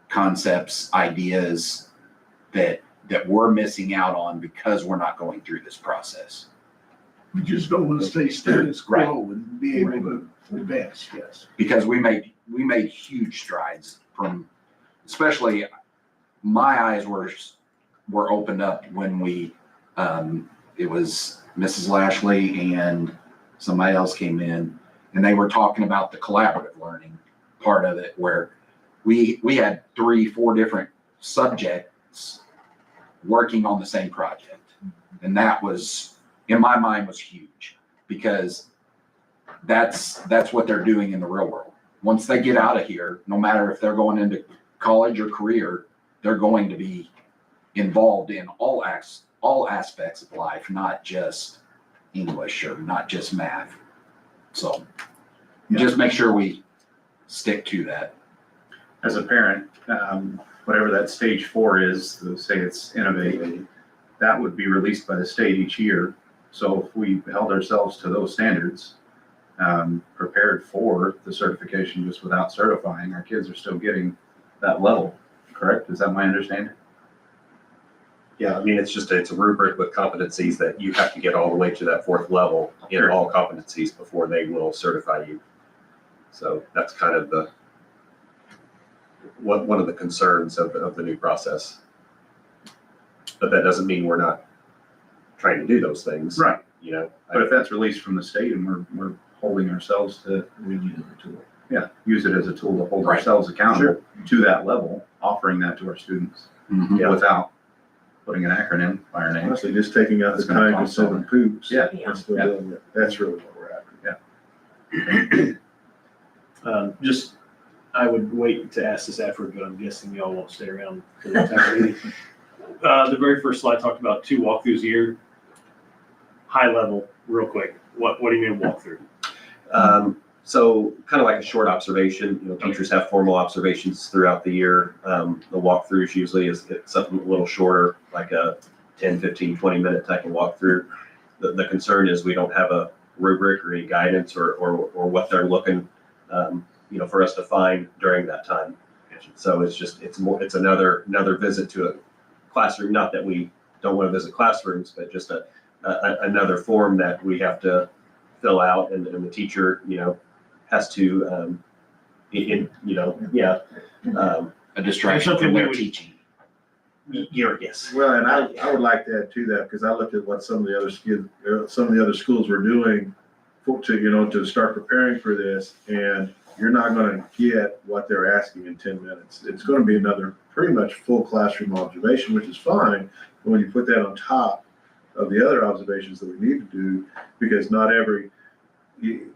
concepts, ideas that we're missing out on because we're not going through this process. We just don't want to stay status Right. quo and be able to advance, yes. Because we made huge strides from, especially my eyes were opened up when it was Mrs. Lashley and somebody else came in, and they were talking about the collaborative learning part of it, where we had 3-4 different subjects working on the same project. And that was, in my mind, was huge, because that's what they're doing in the real world. Once they get out of here, no matter if they're going into college or career, they're going to be involved in all aspects of life, not just English or not just math. So just make sure we stick to that. As a parent, whatever that stage 4 is, say it's innovate, that would be released by the state each year. So if we held ourselves to those standards, prepared for the certification just without certifying, our kids are still getting that level, correct? Is that my understanding? Yeah, I mean, it's a rubric with competencies that you have to get all the way to that 4th level in all competencies before they will certify you. So that's kind of one of the concerns of the new process. But that doesn't mean we're not trying to do those things. Right. But But if that's released from the state and we're holding ourselves to, We use it as a tool. yeah, use it as a tool to hold Right. ourselves accountable to that level, offering that to our students Mhm. without putting an acronym by our name. Honestly, just taking out the It's gonna time cost consuming poops. Yeah. That's still doing it. That's really what we're after. I would wait to ask this afterward, but I'm guessing y'all won't stay around for the entire meeting. The very first slide talked about 2 walkthroughs a year. High level, real quick. What do you mean walkthrough? So kind of like a short observation, teachers have formal observations throughout the year. The walkthroughs usually is something a little shorter, like a 10, 15, 20-minute type of walkthrough. The concern is we don't have a rubric or any guidance or what they're looking, for us to find during that time. So it's another visit to a classroom. Not that we don't want to visit classrooms, but just another form that we have to fill out, and the teacher, has to, A distraction from their teaching. Yes. Well, and I would like to add to that, because I looked at what some of the other schools were doing to start preparing for this, and you're not gonna get what they're asking in 10 minutes. It's gonna be another pretty much full classroom observation, which is fine, but when you put that on top of the other observations that we need to do, because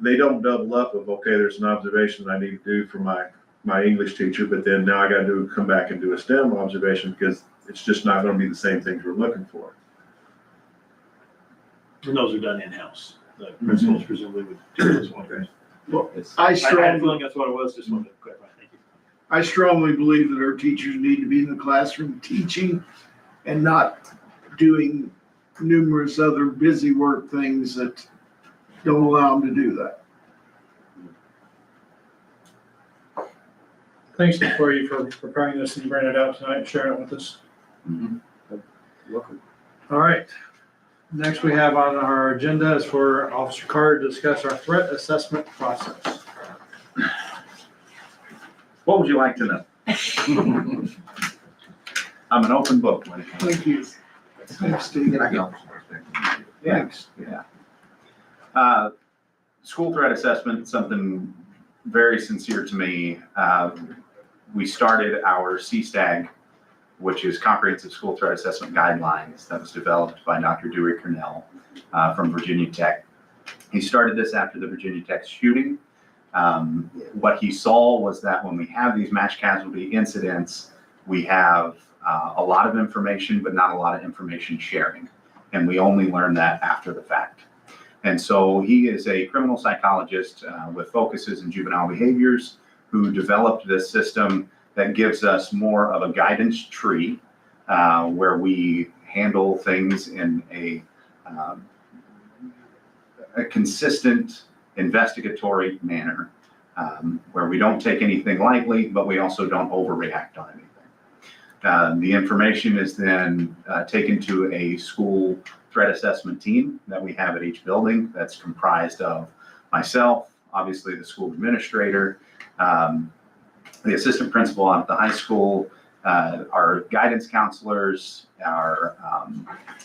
they don't double up of, okay, there's an observation I need to do for my English teacher, but then now I gotta come back and do a STEM observation, because it's just not gonna be the same things we're looking for. And those are done in-house. The principals presumably would do this one. I I had a strongly, feeling that's what it was, just wanted to clarify. Thank you. I strongly believe that our teachers need to be in the classroom teaching and not doing numerous other busy work things that don't allow them to do that. Thanks for you for preparing this and bringing it out tonight and sharing it with us. Welcome. All right. Next we have on our agenda is for Officer Carter to discuss our threat assessment process. What would you like to know? I'm an open book when it comes to Thank you. Thanks, Steve. Thanks. School threat assessment, something very sincere to me. We started our CSTAG, which is Comprehensive School Threat Assessment Guidelines, that was developed by Dr. Dewey Cornell from Virginia Tech. He started this after the Virginia Tech shooting. What he saw was that when we have these match casualty incidents, we have a lot of information, but not a lot of information sharing. And we only learn that after the fact. And so he is a criminal psychologist with focuses in juvenile behaviors, who developed this system that gives us more of a guidance tree where we handle things in a consistent investigatory manner, where we don't take anything lightly, but we also don't overreact on anything. The information is then taken to a school threat assessment team that we have at each building that's comprised of myself, obviously the school administrator, the assistant principal at the high school, our guidance counselors, our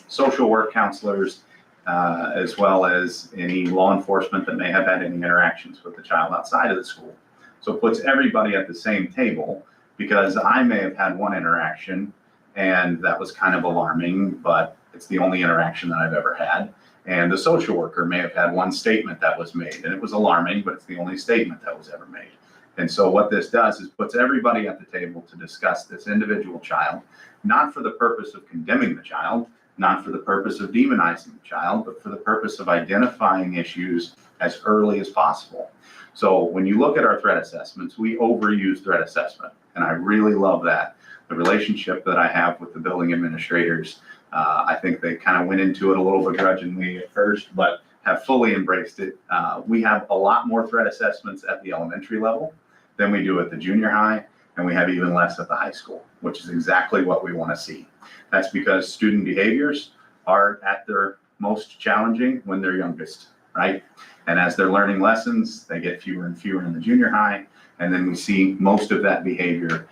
social work counselors, as well as any law enforcement that may have had any interactions with the child outside of the school. So it puts everybody at the same table, because I may have had one interaction and that was kind of alarming, but it's the only interaction that I've ever had. And the social worker may have had one statement that was made and it was alarming, but it's the only statement that was ever made. And so what this does is puts everybody at the table to discuss this individual child, not for the purpose of condemning the child, not for the purpose of demonizing the child, but for the purpose of identifying issues as early as possible. So when you look at our threat assessments, we overuse threat assessment. And I really love that. The relationship that I have with the building administrators, I think they kind of went into it a little begrudgingly at first, but have fully embraced it. We have a lot more threat assessments at the elementary level than we do at the junior high, and we have even less at the high school, which is exactly what we want to see. That's because student behaviors are at their most challenging when they're youngest, right? And as they're learning lessons, they get fewer and fewer in the junior high, and then we see most of that behavior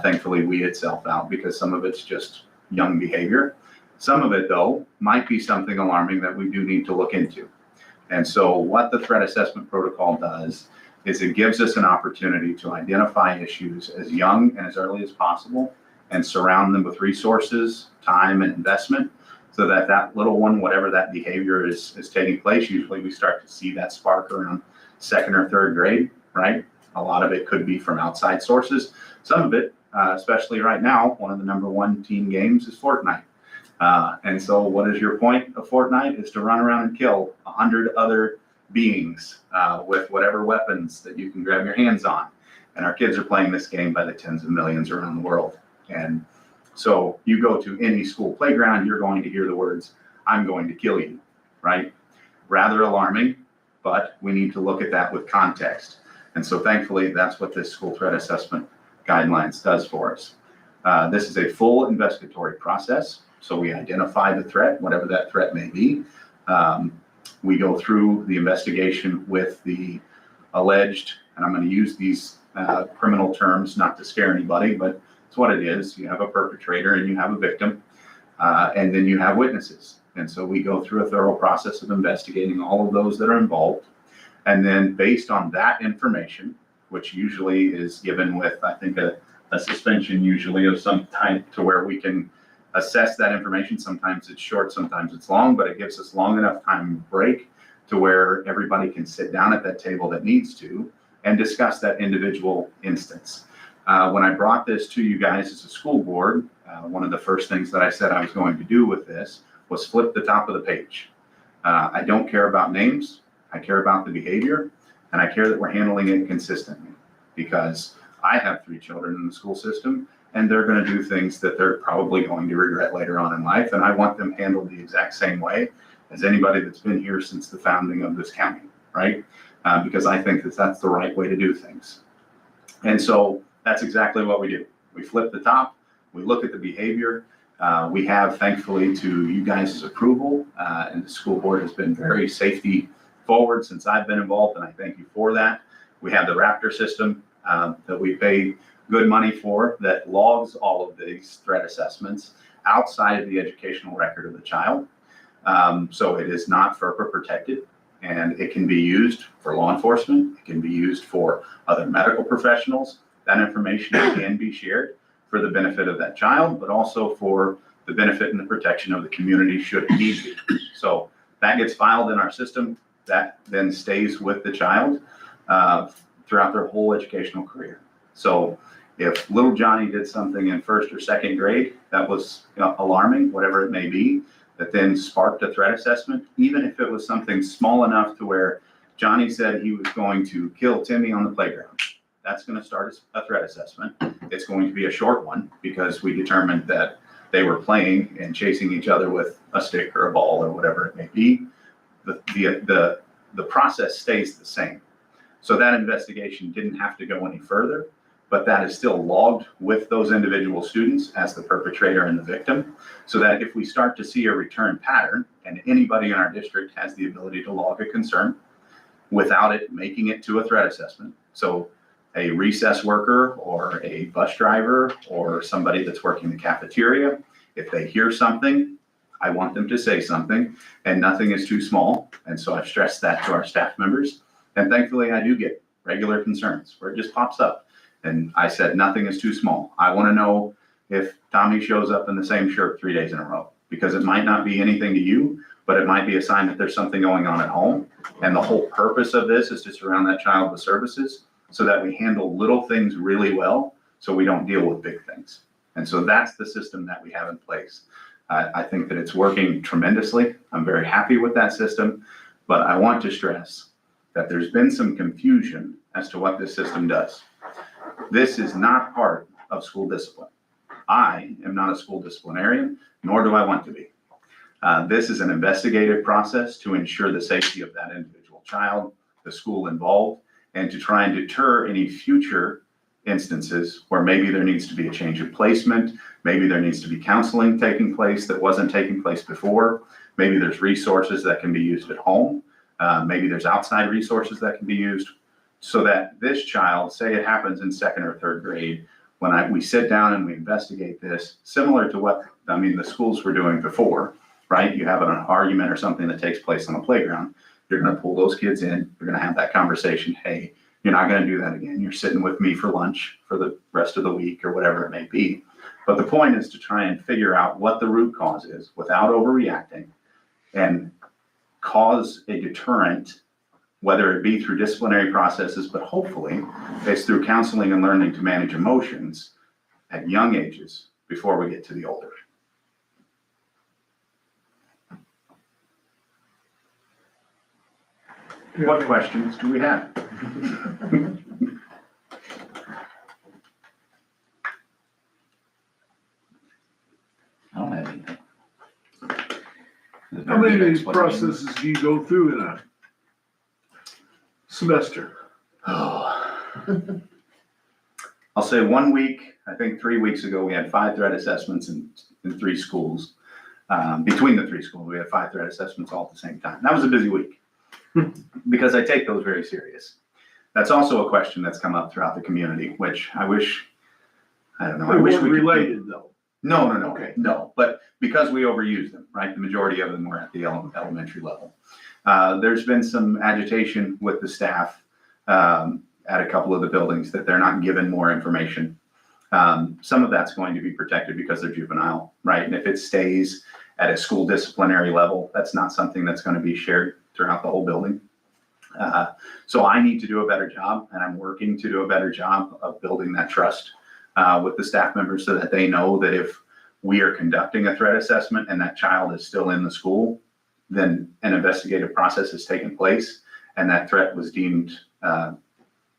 thankfully weed itself out, because some of it's just young behavior. Some of it, though, might be something alarming that we do need to look into. And so what the threat assessment protocol does is it gives us an opportunity to identify issues as young and as early as possible and surround them with resources, time, and investment, so that that little one, whatever that behavior is taking place, usually we start to see that spark around 2nd or 3rd grade, right? A lot of it could be from outside sources. Some of it, especially right now, one of the #1 teen games is Fortnite. And so what is your point of Fortnite? Is to run around and kill 100 other beings with whatever weapons that you can grab your hands on. And our kids are playing this game by the tens of millions around the world. And so you go to any school playground, you're going to hear the words, "I'm going to kill you," right? Rather alarming, but we need to look at that with context. And so thankfully, that's what this school threat assessment guidelines does for us. This is a full investigatory process. So we identify the threat, whatever that threat may be. We go through the investigation with the alleged, and I'm going to use these criminal terms not to scare anybody, but it's what it is. You have a perpetrator and you have a victim, and then you have witnesses. And so we go through a thorough process of investigating all of those that are involved. And then based on that information, which usually is given with, I think, a suspension usually of some type to where we can assess that information. Sometimes it's short, sometimes it's long, but it gives us long enough time break to where everybody can sit down at that table that needs to and discuss that individual instance. When I brought this to you guys as a school board, one of the first things that I said I was going to do with this was flip the top of the page. I don't care about names. I care about the behavior, and I care that we're handling it consistently, because I have 3 children in the school system, and they're going to do things that they're probably going to regret later on in life, and I want them handled the exact same way as anybody that's been here since the founding of this county, right? Because I think that that's the right way to do things. And so that's exactly what we do. We flip the top, we look at the behavior. We have, thankfully, to you guys' approval, and the school board has been very safety forward since I've been involved, and I thank you for that. We have the Raptor system that we pay good money for that logs all of these threat assessments outside of the educational record of the child. So it is not FERPA protected, and it can be used for law enforcement. It can be used for other medical professionals. That information can be shared for the benefit of that child, but also for the benefit and the protection of the community should it need be. So that gets filed in our system. That then stays with the child throughout their whole educational career. So if little Johnny did something in 1st or 2nd grade that was alarming, whatever it may be, that then sparked a threat assessment, even if it was something small enough to where Johnny said he was going to kill Timmy on the playground, that's going to start a threat assessment. It's going to be a short one because we determined that they were playing and chasing each other with a stick or a ball or whatever it may be. The process stays the same. So that investigation didn't have to go any further, but that is still logged with those individual students as the perpetrator and the victim, so that if we start to see a return pattern, and anybody in our district has the ability to log a concern without it making it to a threat assessment. So a recess worker or a bus driver or somebody that's working the cafeteria, if they hear something, I want them to say something, and nothing is too small. And so I've stressed that to our staff members. And thankfully, I do get regular concerns where it just pops up. And I said, nothing is too small. I want to know if Tommy shows up in the same shirt 3 days in a row, because it might not be anything to you, but it might be a sign that there's something going on at home. And the whole purpose of this is to surround that child with services so that we handle little things really well, so we don't deal with big things. And so that's the system that we have in place. I think that it's working tremendously. I'm very happy with that system, but I want to stress that there's been some confusion as to what this system does. This is not part of school discipline. I am not a school disciplinarian, nor do I want to be. This is an investigative process to ensure the safety of that individual child, the school involved, and to try and deter any future instances where maybe there needs to be a change of placement, maybe there needs to be counseling taking place that wasn't taking place before, maybe there's resources that can be used at home, maybe there's outside resources that can be used, so that this child, say it happens in 2nd or 3rd grade, when we sit down and we investigate this, similar to what, the schools were doing before, right? You have an argument or something that takes place on the playground, you're going to pull those kids in, you're going to have that conversation, hey, you're not going to do that again. You're sitting with me for lunch for the rest of the week or whatever it may be. But the point is to try and figure out what the root cause is without overreacting and cause a deterrent, whether it be through disciplinary processes, but hopefully it's through counseling and learning to manage emotions at young ages before we get to the older. What questions do we have? I don't have anything. How many of these processes do you go through in semester? Oh. I'll say 1 week, I think 3 weeks ago, we had 5 threat assessments in 3 schools. Between the 3 schools, we had 5 threat assessments all at the same time. That was a busy week because I take those very serious. That's also a question that's come up throughout the community, which I wish, I don't know, I They wish weren't we could. related though. No, Okay. no, but because we overuse them, right? The majority of them were at the elementary level. There's been some agitation with the staff at a couple of the buildings that they're not given more information. Some of that's going to be protected because they're juvenile, right? And if it stays at a school disciplinary level, that's not something that's going to be shared throughout the whole building. So I need to do a better job, and I'm working to do a better job of building that trust with the staff members so that they know that if we are conducting a threat assessment and that child is still in the school, then an investigative process has taken place and that threat was deemed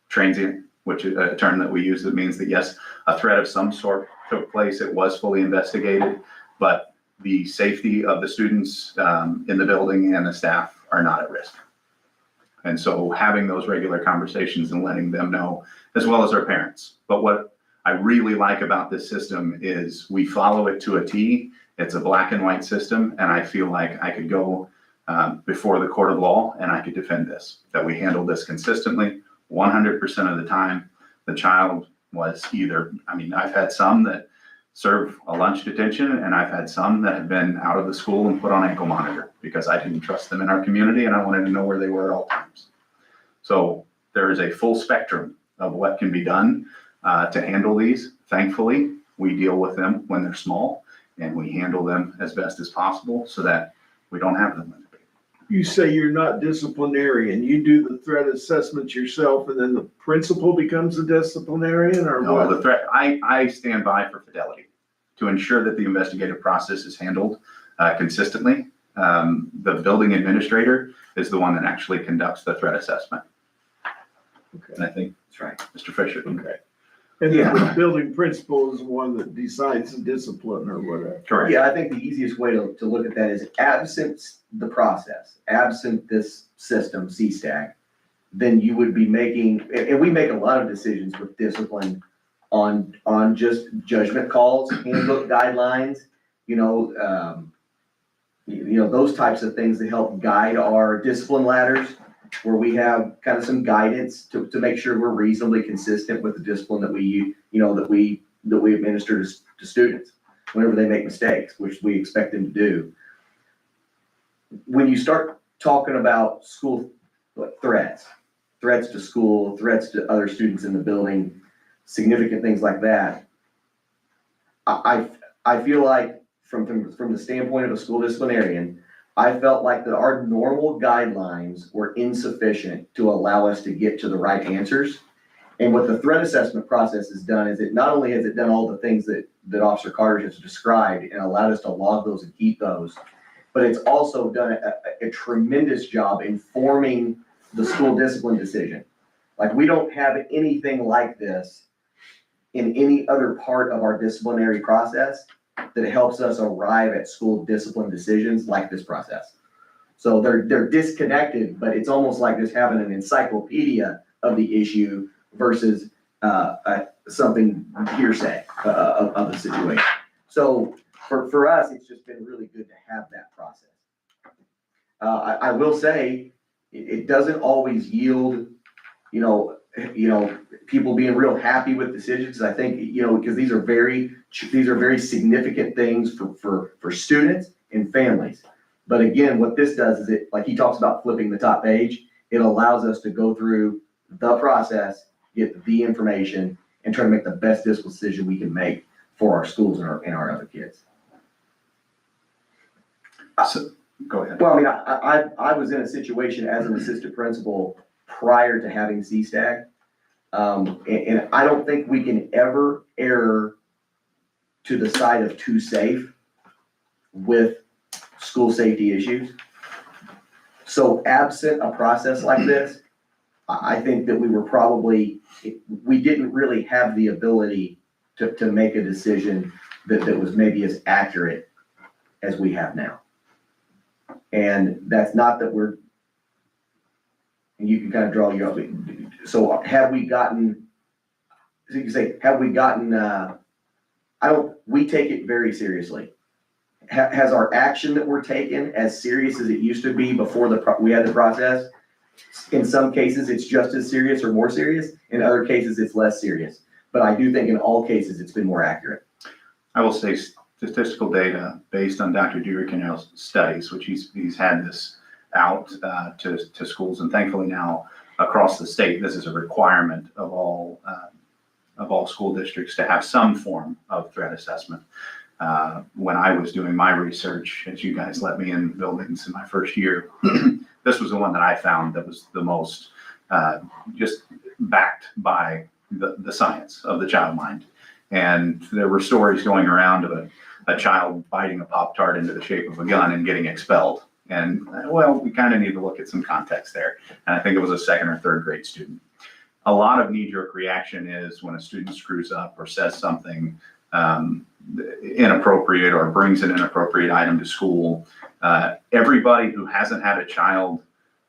transient, which is a term that we use that means that yes, a threat of some sort took place, it was fully investigated, but the safety of the students in the building and the staff are not at risk. And so having those regular conversations and letting them know, as well as our parents. But what I really like about this system is we follow it to a T. It's a black and white system, and I feel like I could go before the court of law and I could defend this, that we handle this consistently, 100% of the time. The child was either, I mean, I've had some that serve a lunch detention, and I've had some that have been out of the school and put on ankle monitor because I didn't trust them in our community and I wanted to know where they were at all times. So there is a full spectrum of what can be done to handle these. Thankfully, we deal with them when they're small and we handle them as best as possible so that we don't have them. You say you're not disciplinarian. You do the threat assessments yourself and then the principal becomes a disciplinarian or No, what? the threat, I stand by for fidelity to ensure that the investigative process is handled consistently. The building administrator is the one that actually conducts the threat assessment. Okay. And I think That's right. Mr. Fisher. Okay. And then the building principal is the one that decides the discipline or whatever. Correct. Yeah, I think the easiest way to look at that is absent the process, absent this system, CSTAG, then you would be making, and we make a lot of decisions with discipline on just judgment calls, handbook guidelines, those types of things that help guide our discipline ladders, where we have kind of some guidance to make sure we're reasonably consistent with the discipline that we administer to students whenever they make mistakes, which we expect them to do. When you start talking about school threats to school, threats to other students in the building, significant things like that, I feel like from the standpoint of a school disciplinarian, I felt like that our normal guidelines were insufficient to allow us to get to the right answers. And what the threat assessment process has done is it not only has it done all the things that Officer Carter has described and allowed us to log those and keep those, but it's also done a tremendous job informing the school discipline decision. Like, we don't have anything like this in any other part of our disciplinary process that helps us arrive at school discipline decisions like this process. So they're disconnected, but it's almost like just having an encyclopedia of the issue versus something hearsay of the situation. So for us, it's just been really good to have that process. I will say it doesn't always yield, people being real happy with decisions. I think, because these are very significant things for students and families. But again, what this does is it, like he talks about flipping the top page, it allows us to go through the process, get the information, and try to make the best decision we can make for our schools and our other kids. So, go ahead. Well, I mean, I was in a situation as an assistant principal prior to having CSTAG. And I don't think we can ever err to the side of too safe with school safety issues. So absent a process like this, I think that we didn't really have the ability to make a decision that was maybe as accurate as we have now. And that's not that and you can kind of draw your, so have we gotten, so you can say, have we gotten, we take it very seriously. Has our action that we're taking as serious as it used to be before we had the process? In some cases, it's just as serious or more serious. In other cases, it's less serious. But I do think in all cases, it's been more accurate. I will say statistical data based on Dr. Duricanel's studies, which he's had this out to schools, and thankfully now across the state, this is a requirement of all school districts to have some form of threat assessment. When I was doing my research, as you guys let me in buildings in my first year, this was the one that I found that was the most just backed by the science of the child mind. And there were stories going around of a child biting a Pop-Tart into the shape of a gun and getting expelled. And well, we kind of need to look at some context there. And I think it was a second or third grade student. A lot of knee-jerk reaction is when a student screws up or says something inappropriate or brings an inappropriate item to school. Everybody who hasn't had a child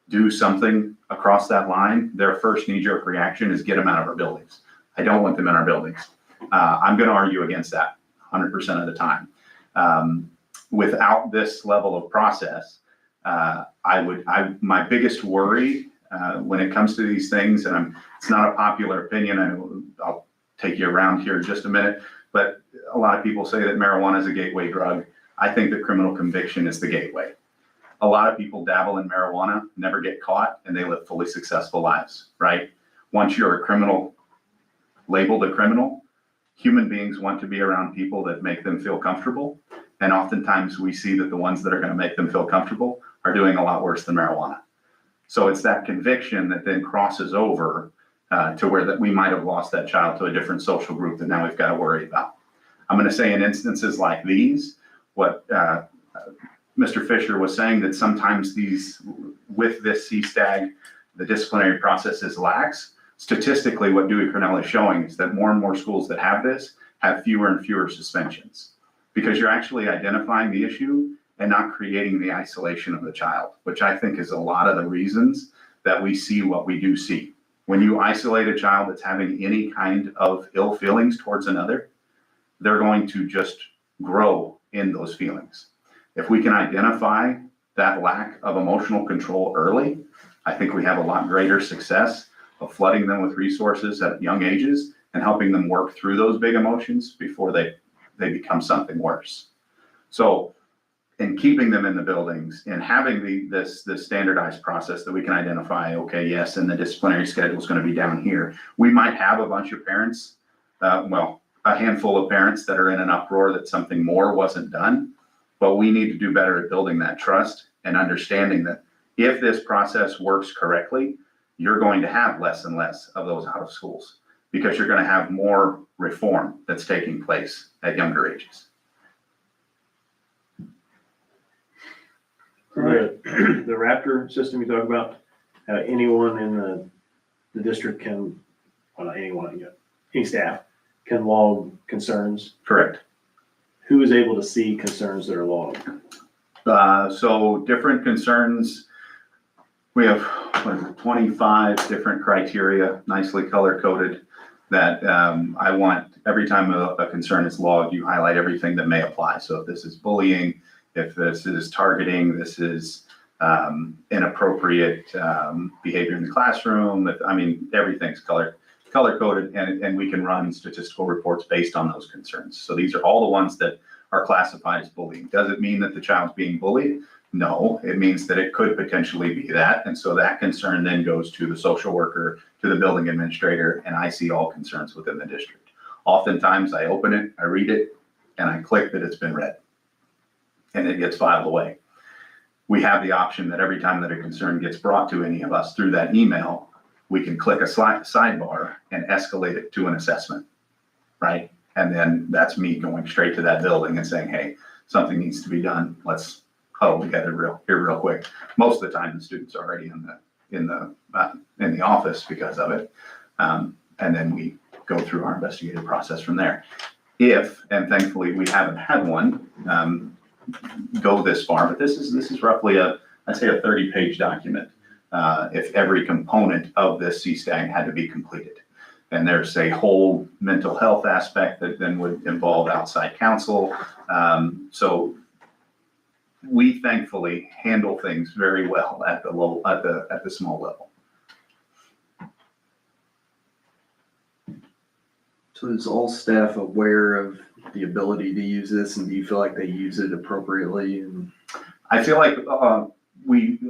do something across that line, their first knee-jerk reaction is get them out of our buildings. I don't want them in our buildings. I'm going to argue against that 100% of the time. Without this level of process, my biggest worry when it comes to these things, and it's not a popular opinion, I'll take you around here in just a minute, but a lot of people say that marijuana is a gateway drug. I think that criminal conviction is the gateway. A lot of people dabble in marijuana, never get caught, and they live fully successful lives, right? Once you're a criminal, labeled a criminal, human beings want to be around people that make them feel comfortable. And oftentimes we see that the ones that are going to make them feel comfortable are doing a lot worse than marijuana. So it's that conviction that then crosses over to where that we might have lost that child to a different social group that now we've got to worry about. I'm going to say in instances like these, what Mr. Fisher was saying, that sometimes with this CSTAG, the disciplinary process is lax. Statistically, what Dewey Cornell is showing is that more and more schools that have this have fewer and fewer suspensions, because you're actually identifying the issue and not creating the isolation of the child, which I think is a lot of the reasons that we see what we do see. When you isolate a child that's having any kind of ill feelings towards another, they're going to just grow in those feelings. If we can identify that lack of emotional control early, I think we have a lot greater success of flooding them with resources at young ages and helping them work through those big emotions before they become something worse. So in keeping them in the buildings and having this standardized process that we can identify, okay, yes, and the disciplinary schedule is going to be down here. We might have a bunch of parents, a handful of parents that are in an uproar that something more wasn't done, but we need to do better at building that trust and understanding that if this process works correctly, you're going to have less and less of those out of schools, because you're going to have more reform that's taking place at younger ages. The Raptor system you talk about, anyone in the district can, well, not anyone, any staff can log concerns. Correct. Who is able to see concerns that are logged? So different concerns, we have 25 different criteria, nicely color coded, that I want every time a concern is logged, you highlight everything that may apply. So if this is bullying, if this is targeting, this is inappropriate behavior in the classroom, everything's color coded, and we can run statistical reports based on those concerns. So these are all the ones that are classified as bullying. Does it mean that the child's being bullied? No, it means that it could potentially be that. And so that concern then goes to the social worker, to the building administrator, and I see all concerns within the district. Oftentimes I open it, I read it, and I click that it's been read, and it gets filed away. We have the option that every time that a concern gets brought to any of us through that email, we can click a sidebar and escalate it to an assessment, right? And then that's me going straight to that building and saying, hey, something needs to be done. Let's huddle together real quick. Most of the time, the students are already in the office because of it, and then we go through our investigative process from there. If, and thankfully we haven't had one go this far, but this is roughly I'd say a 30-page document if every component of this CSTAG had to be completed. And there's a whole mental health aspect that then would involve outside counsel. So we thankfully handle things very well at the small level. So is all staff aware of the ability to use this, and do you feel like they use it appropriately? And I feel like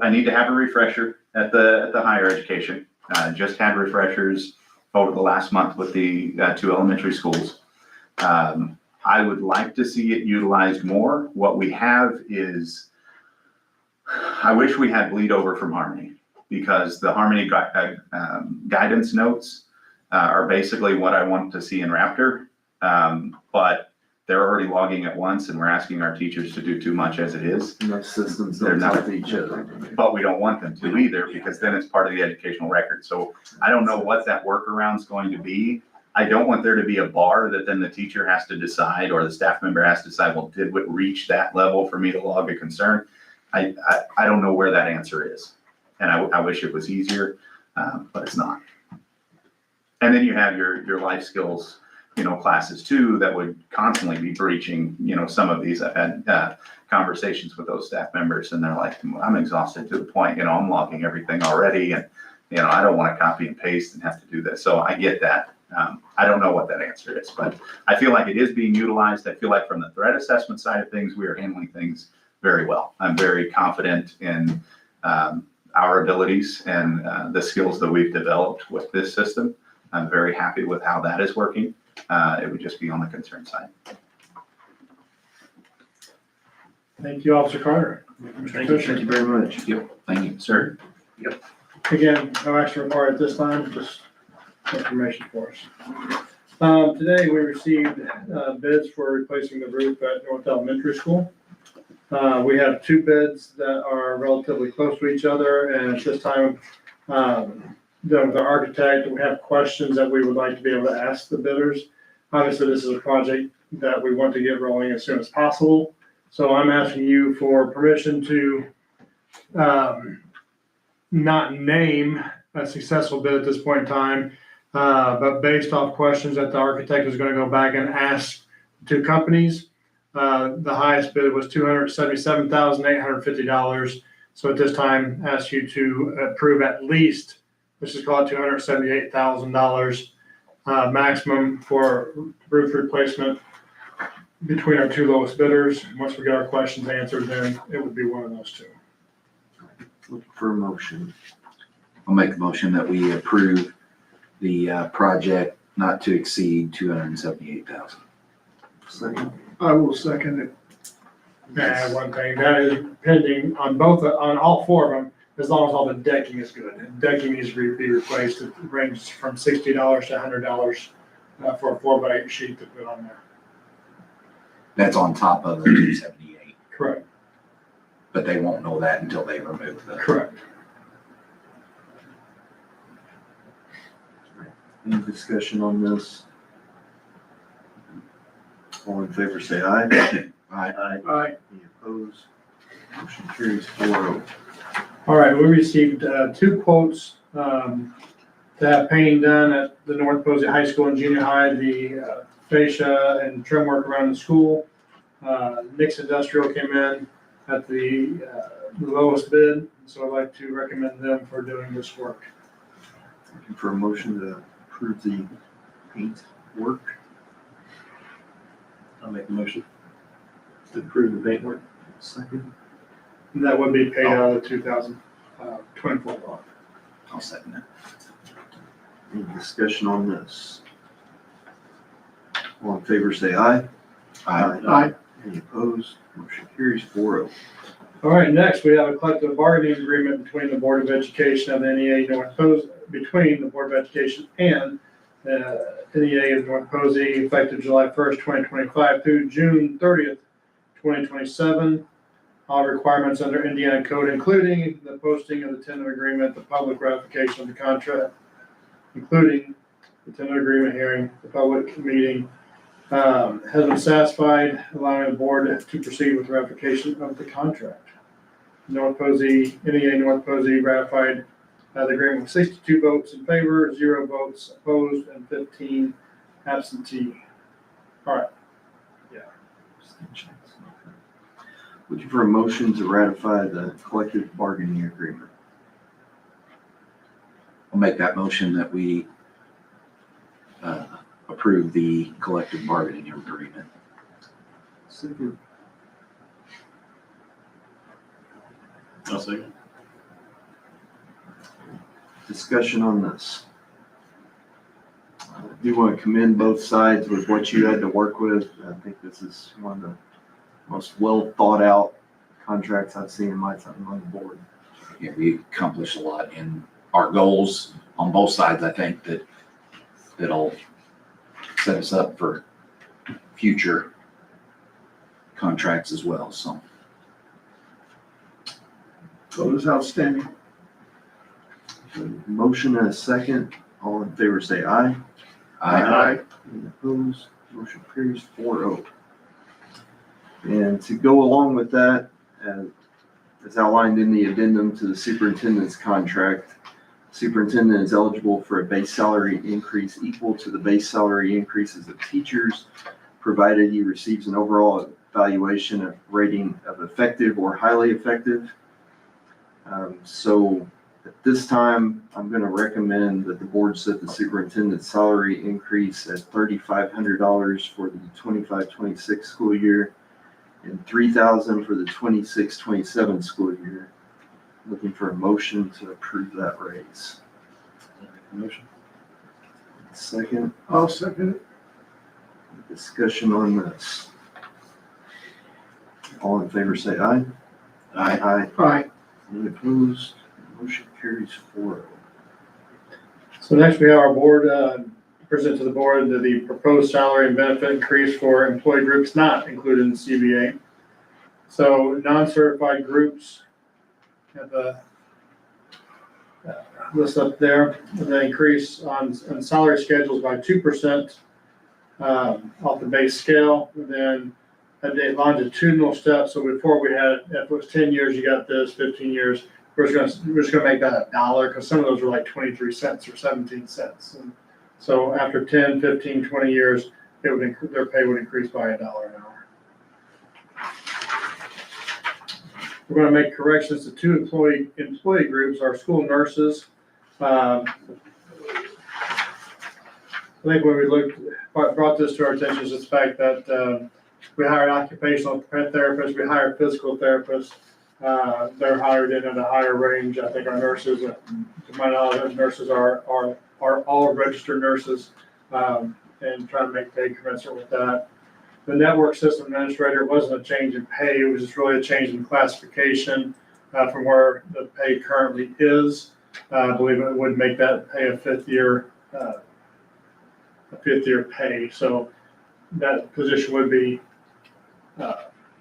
I need to have a refresher at the higher education. Just had refreshers over the last month with the 2 elementary schools. I would like to see it utilized more. What we have is, I wish we had bleed over from Harmony, because the Harmony guidance notes are basically what I want to see in Raptor. But they're already logging at once, and we're asking our teachers to do too much as it is. those systems They're don't not- talk to each other. But we don't want them to either, because then it's part of the educational record. So I don't know what that workaround's going to be. I don't want there to be a bar that then the teacher has to decide, or the staff member has to decide, well, did it reach that level for me to log a concern? I don't know where that answer is. And I wish it was easier, but it's not. And then you have your life skills, classes too, that would constantly be breaching, some of these. I've had conversations with those staff members, and they're like, I'm exhausted to the point, I'm logging everything already, and, I don't want to copy and paste and have to do this. So I get that. I don't know what that answer is, but I feel like it is being utilized. I feel like from the threat assessment side of things, we are handling things very well. I'm very confident in our abilities and the skills that we've developed with this system. I'm very happy with how that is working. It would just be on the concern side. Thank you, Officer Carter. Thank you very much. Yep, thank you. Sir? Again, no action required at this time, just information for us. Today, we received bids for replacing the roof at North Elementary School. We have 2 bids that are relatively close to each other, and at this time, with our architect, we have questions that we would like to be able to ask the bidders. Obviously, this is a project that we want to get rolling as soon as possible. So I'm asking you for permission to not name a successful bid at this point in time, but based off questions that the architect is going to go back and ask 2 companies. The highest bid was $277,850. So at this time, ask you to approve at least, let's just call it $278,000 maximum for roof replacement between our 2 lowest bidders. Once we get our questions answered, then it would be one of those 2. Looking for a motion. I'll make a motion that we approve the project not to exceed $278,000. Second. I will second it. And one thing, that is pending on all 4 of them, as long as all the decking is good. And decking needs to be replaced. It ranges from $60 to $100 for a 4x8 sheet to put on there. That's on top of the 278, Correct. but they won't know that until they remove the. Correct. Any discussion on this? All in favor, say aye. Aye. Aye. Any opposed? Motion carries 4-0. All right, we received 2 quotes to have painting done at the North Posey High School and Junior High, the fascia and trim work around the school. Nick's Industrial came in at the lowest bid, so I'd like to recommend them for doing this work. Looking for a motion to approve the paint work. I'll make the motion to approve the paint work. Second. And that would be paid out of the 2024 bond. I'll second it. Any discussion on this? All in favor, say aye. Aye. Any opposed? Motion carries 4-0. All right, next, we have a collective bargaining agreement between the Board of Education of the NEA North Posey, between the Board of Education and NEA of North Posey, effective July 1st, 2025 through June 30th, 2027. All requirements under Indiana code, including the posting of the tentative agreement, the public ratification of the contract, including the tentative agreement hearing, the public meeting, has been satisfied, allowing the board to proceed with ratification of the contract. NEA North Posey ratified The agreement with 62 votes in favor, 0 votes opposed, and 15 absentee. All right. Looking for a motion to ratify the collective bargaining agreement. I'll make that motion that we approve the collective bargaining agreement. Second. I'll second. Discussion on this. I do want to commend both sides with what you had to work with. I think this is one of the most well thought out contracts I've seen in my time on the board. Yeah, we accomplished a lot in our goals on both sides. I think that'll set us up for future contracts as well, so. Vote is outstanding. Motion and a second. All in favor say aye. Any opposed? Motion carries 4-0. And to go along with that, as outlined in the addendum to the superintendent's contract, superintendent is eligible for a base salary increase equal to the base salary increases of teachers, provided he receives an overall evaluation of rating of effective or highly effective. So at this time, I'm going to recommend that the board set the superintendent's salary increase at $3,500 for the 25-26 school year and $3,000 for the 26-27 school year. Looking for a motion to approve that raise. Motion. Second, I'll second it. discussion on this. All in favor say aye. Aye. Aye. Any opposed? Motion carries 4-0. So next we have our board, present to the board the proposed salary and benefit increase for employee groups not included in the CBA. So non-certified groups have a list up there. The increase on salary schedules by 2% off the base scale. And then a longitudinal step. So before we had, if it was 10 years, you got this, 15 years. We're just gonna make that $1 because some of those were like 23 cents or 17 cents. And so after 10, 15, 20 years, their pay would increase by $1 an hour. We're gonna make corrections to 2 employee groups, our school nurses. I think when we brought this to our attention is the fact that we hired occupational therapists, we hired physical therapists. They're hired in at a higher range. I think our nurses, to my knowledge, nurses are all registered nurses, and trying to make pay commensurate with that. The network system administrator wasn't a change in pay, it was just really a change in classification from where the pay currently is. I believe it would make that pay a fifth year pay. So that position would be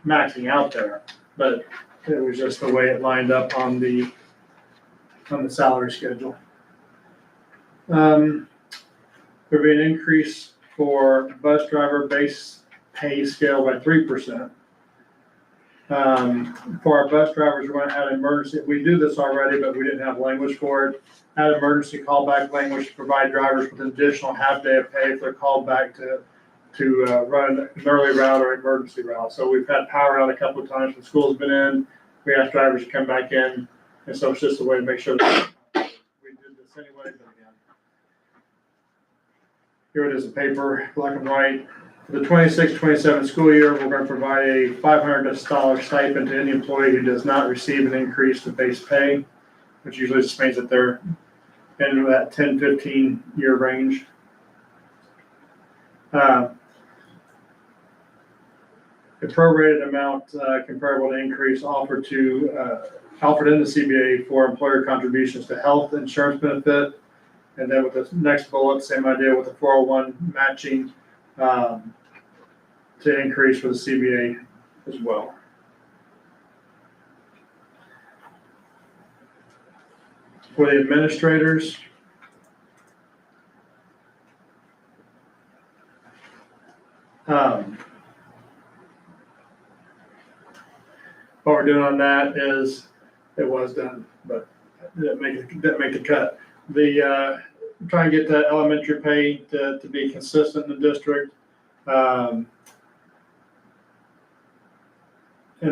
maxing out there, but it was just the way it lined up on the salary schedule. There'll be an increase for bus driver base pay scale by 3%. For our bus drivers, we're going to add emergency. We do this already, but we didn't have language for it. Add emergency callback language to provide drivers with an additional half day of pay if they're called back to run an early route or emergency route. So we've had power out a couple of times when school's been in. We asked drivers to come back in, and so it's just a way to make sure that we did this anyway. But again, here it is in paper, black and white. For the 26-27 school year, we're going to provide a $500 stipend to any employee who does not receive an increase to base pay, which usually just means that they're in that 10-15 year range. A prorated amount comparable to increase offered in the CBA for employer contributions to health insurance benefit. And then with the next bullet, same idea with the 401 matching to increase for the CBA as well. For the administrators, what we're doing on that is, it was done, but that make the cut. Try and get the elementary pay to be consistent in the district. And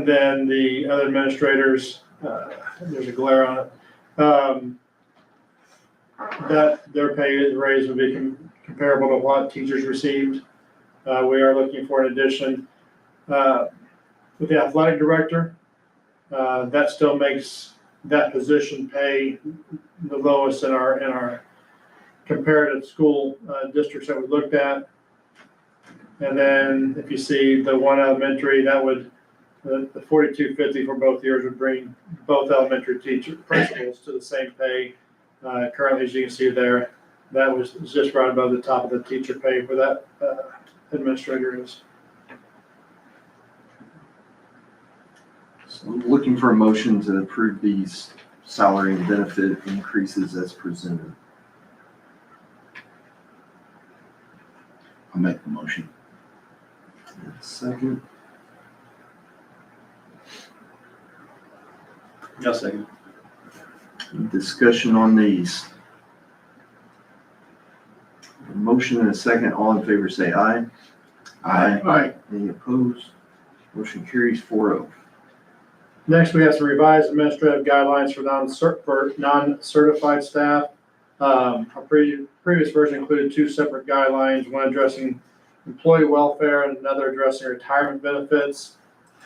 then the other administrators, there's a glare on it. That their pay raise would be comparable to what teachers received. We are looking for an addition. With the athletic director, that still makes that position pay the lowest in our comparative school districts that we looked at. And then if you see the one elementary, that would, the $42.50 for both years would bring both elementary principals to the same pay. Currently, as you can see there, that was just right above the top of the teacher pay where that administrator is. So I'm looking for a motion to approve these salary and benefit increases as presented. I'll make the motion. Second, Just a second. discussion on these. A motion and a second, all in favor say aye. Aye. Any opposed? Motion carries 4-0. Next, we have some revised administrative guidelines for non-certified staff. Our previous version included two separate guidelines, one addressing employee welfare and another addressing retirement benefits.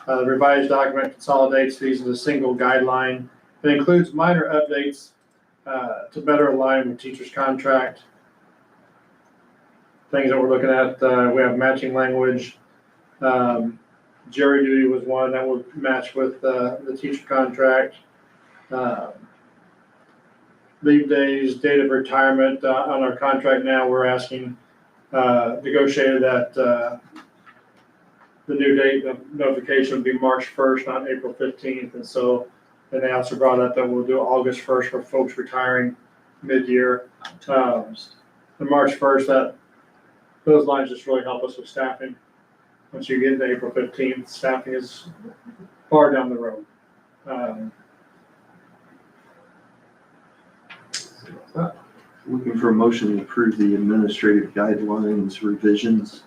The revised document consolidates these into a single guideline. It includes minor updates to better align with teachers' contract. Things that we're looking at, we have matching language. Jury duty was one that would match with the teacher contract. Leave days, date of retirement on our contract now, we're asking, negotiated that the new date of notification would be March 1st, not April 15th. And so, and they also brought up that we'll do August 1st for folks retiring mid-year. The March 1st, those lines just really help us with staffing. Once you get to April 15th, staffing is far down the road. Looking for a motion to approve the administrative guidelines revisions.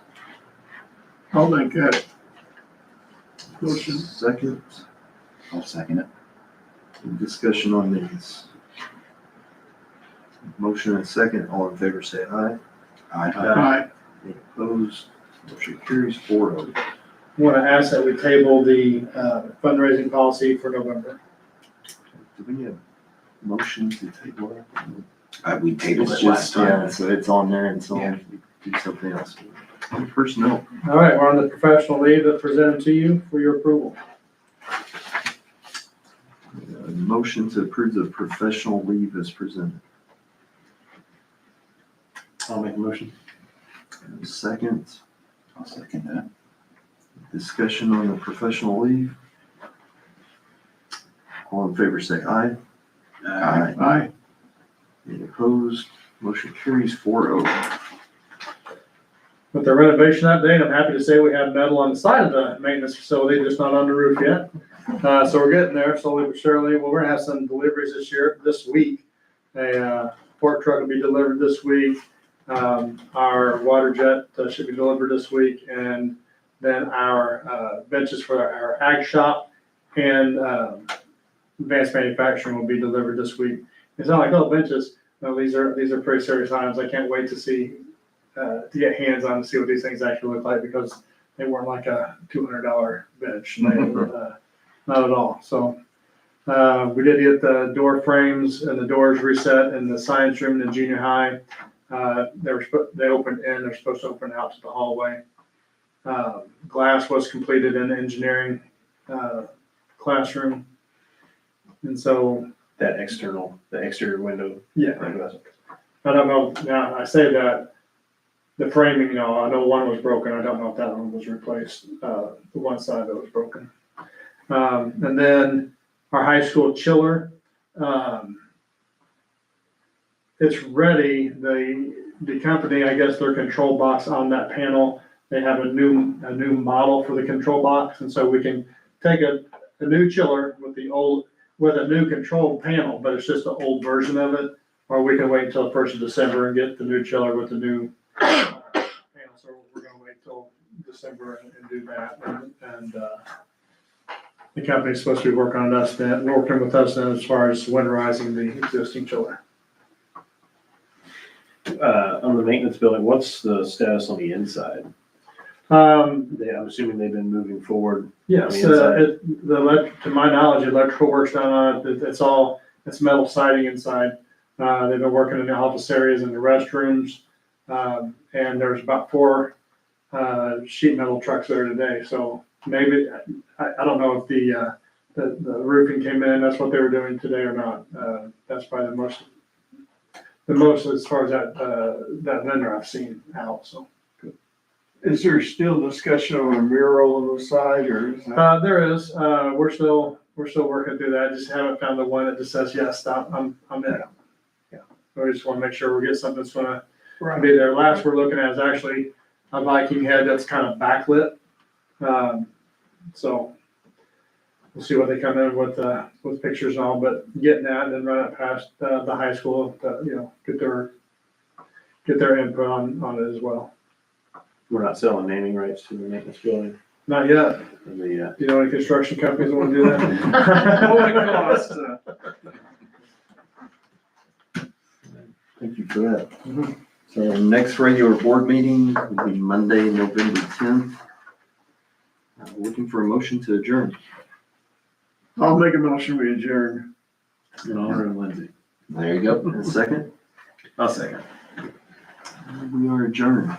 I'll make that motion. Second, I'll second it. discussion on these. Motion and second, all in favor say aye. Aye. Any opposed? Motion carries 4-0. I want to ask that we table the fundraising policy for November. Do we have motion to table that? We tabled It's it last just, time. yeah, so it's on there until Yeah. we do something else. Personnel. All right, we're on the professional leave that's presented to you for your approval. Motion to approve the professional leave as presented. I'll make a motion. Second, I'll second that. discussion on the professional leave. All in favor say aye. Aye. Any opposed? Motion carries 4-0. With the renovation update, I'm happy to say we have metal on the side of the maintenance facility, just not on the roof yet. So we're getting there slowly but surely. Well, we're gonna have some deliveries this week. A fork truck will be delivered this week. Our water jet should be delivered this week. And then our benches for our ag shop and advanced manufacturing will be delivered this week. It's not like, oh, benches. No, these are pretty serious items. I can't wait to see, to get hands on to see what these things actually look like, because they weren't like a $200 bench. They were, not at all. So we did get the door frames and the doors reset in the science room in the junior high. They opened in, they're supposed to open out to the hallway. Glass was completed in the engineering classroom. And so, The exterior window. yeah, I don't know, now I say that, the framing, I know one was broken, I don't know if that one was replaced, the one side that was broken. And then our high school chiller, it's ready, the company, I guess their control box on that panel, they have a new model for the control box, and so we can take a new chiller with the old with a new control panel, but it's just an old version of it. Or we can wait until the 1st of December and get the new chiller with the new panel. So we're gonna wait till December and do that. And the company's supposed to be working with us then as far as winterizing the existing chiller. On the maintenance building, what's the status on the inside? Um, I'm assuming they've been moving forward. Yes, On the to my knowledge, electrical work's done on it. It's metal siding inside. They've been working in the office areas and the restrooms. And there's about 4 sheet metal trucks there today. So maybe, I don't know if the roofing came in, that's what they were doing today or not. That's probably the most as far as that vendor I've seen out, so. Is there still discussion on a mural on the side or? Is that- There is, we're still working through that, just haven't found the one that just says, yes, stop, I'm in. Yeah, we just wanna make sure we get something that's gonna be there. Last we're looking at is actually a Viking head that's kind of backlit. So we'll see what they come in with pictures and all, but getting that and then run it past the high school, get their input on it as well. We're not selling naming rights to the maintenance building. Not yet. And the, Do you know any construction companies that want to do that? What would it cost? Thank you for that. Mhm. So our next regular board meeting will be Monday, November 10th. Looking for a motion to adjourn. I'll make a motion, we adjourn. in honor of Lindsay. There you go. And a second, I'll second. we are adjourned.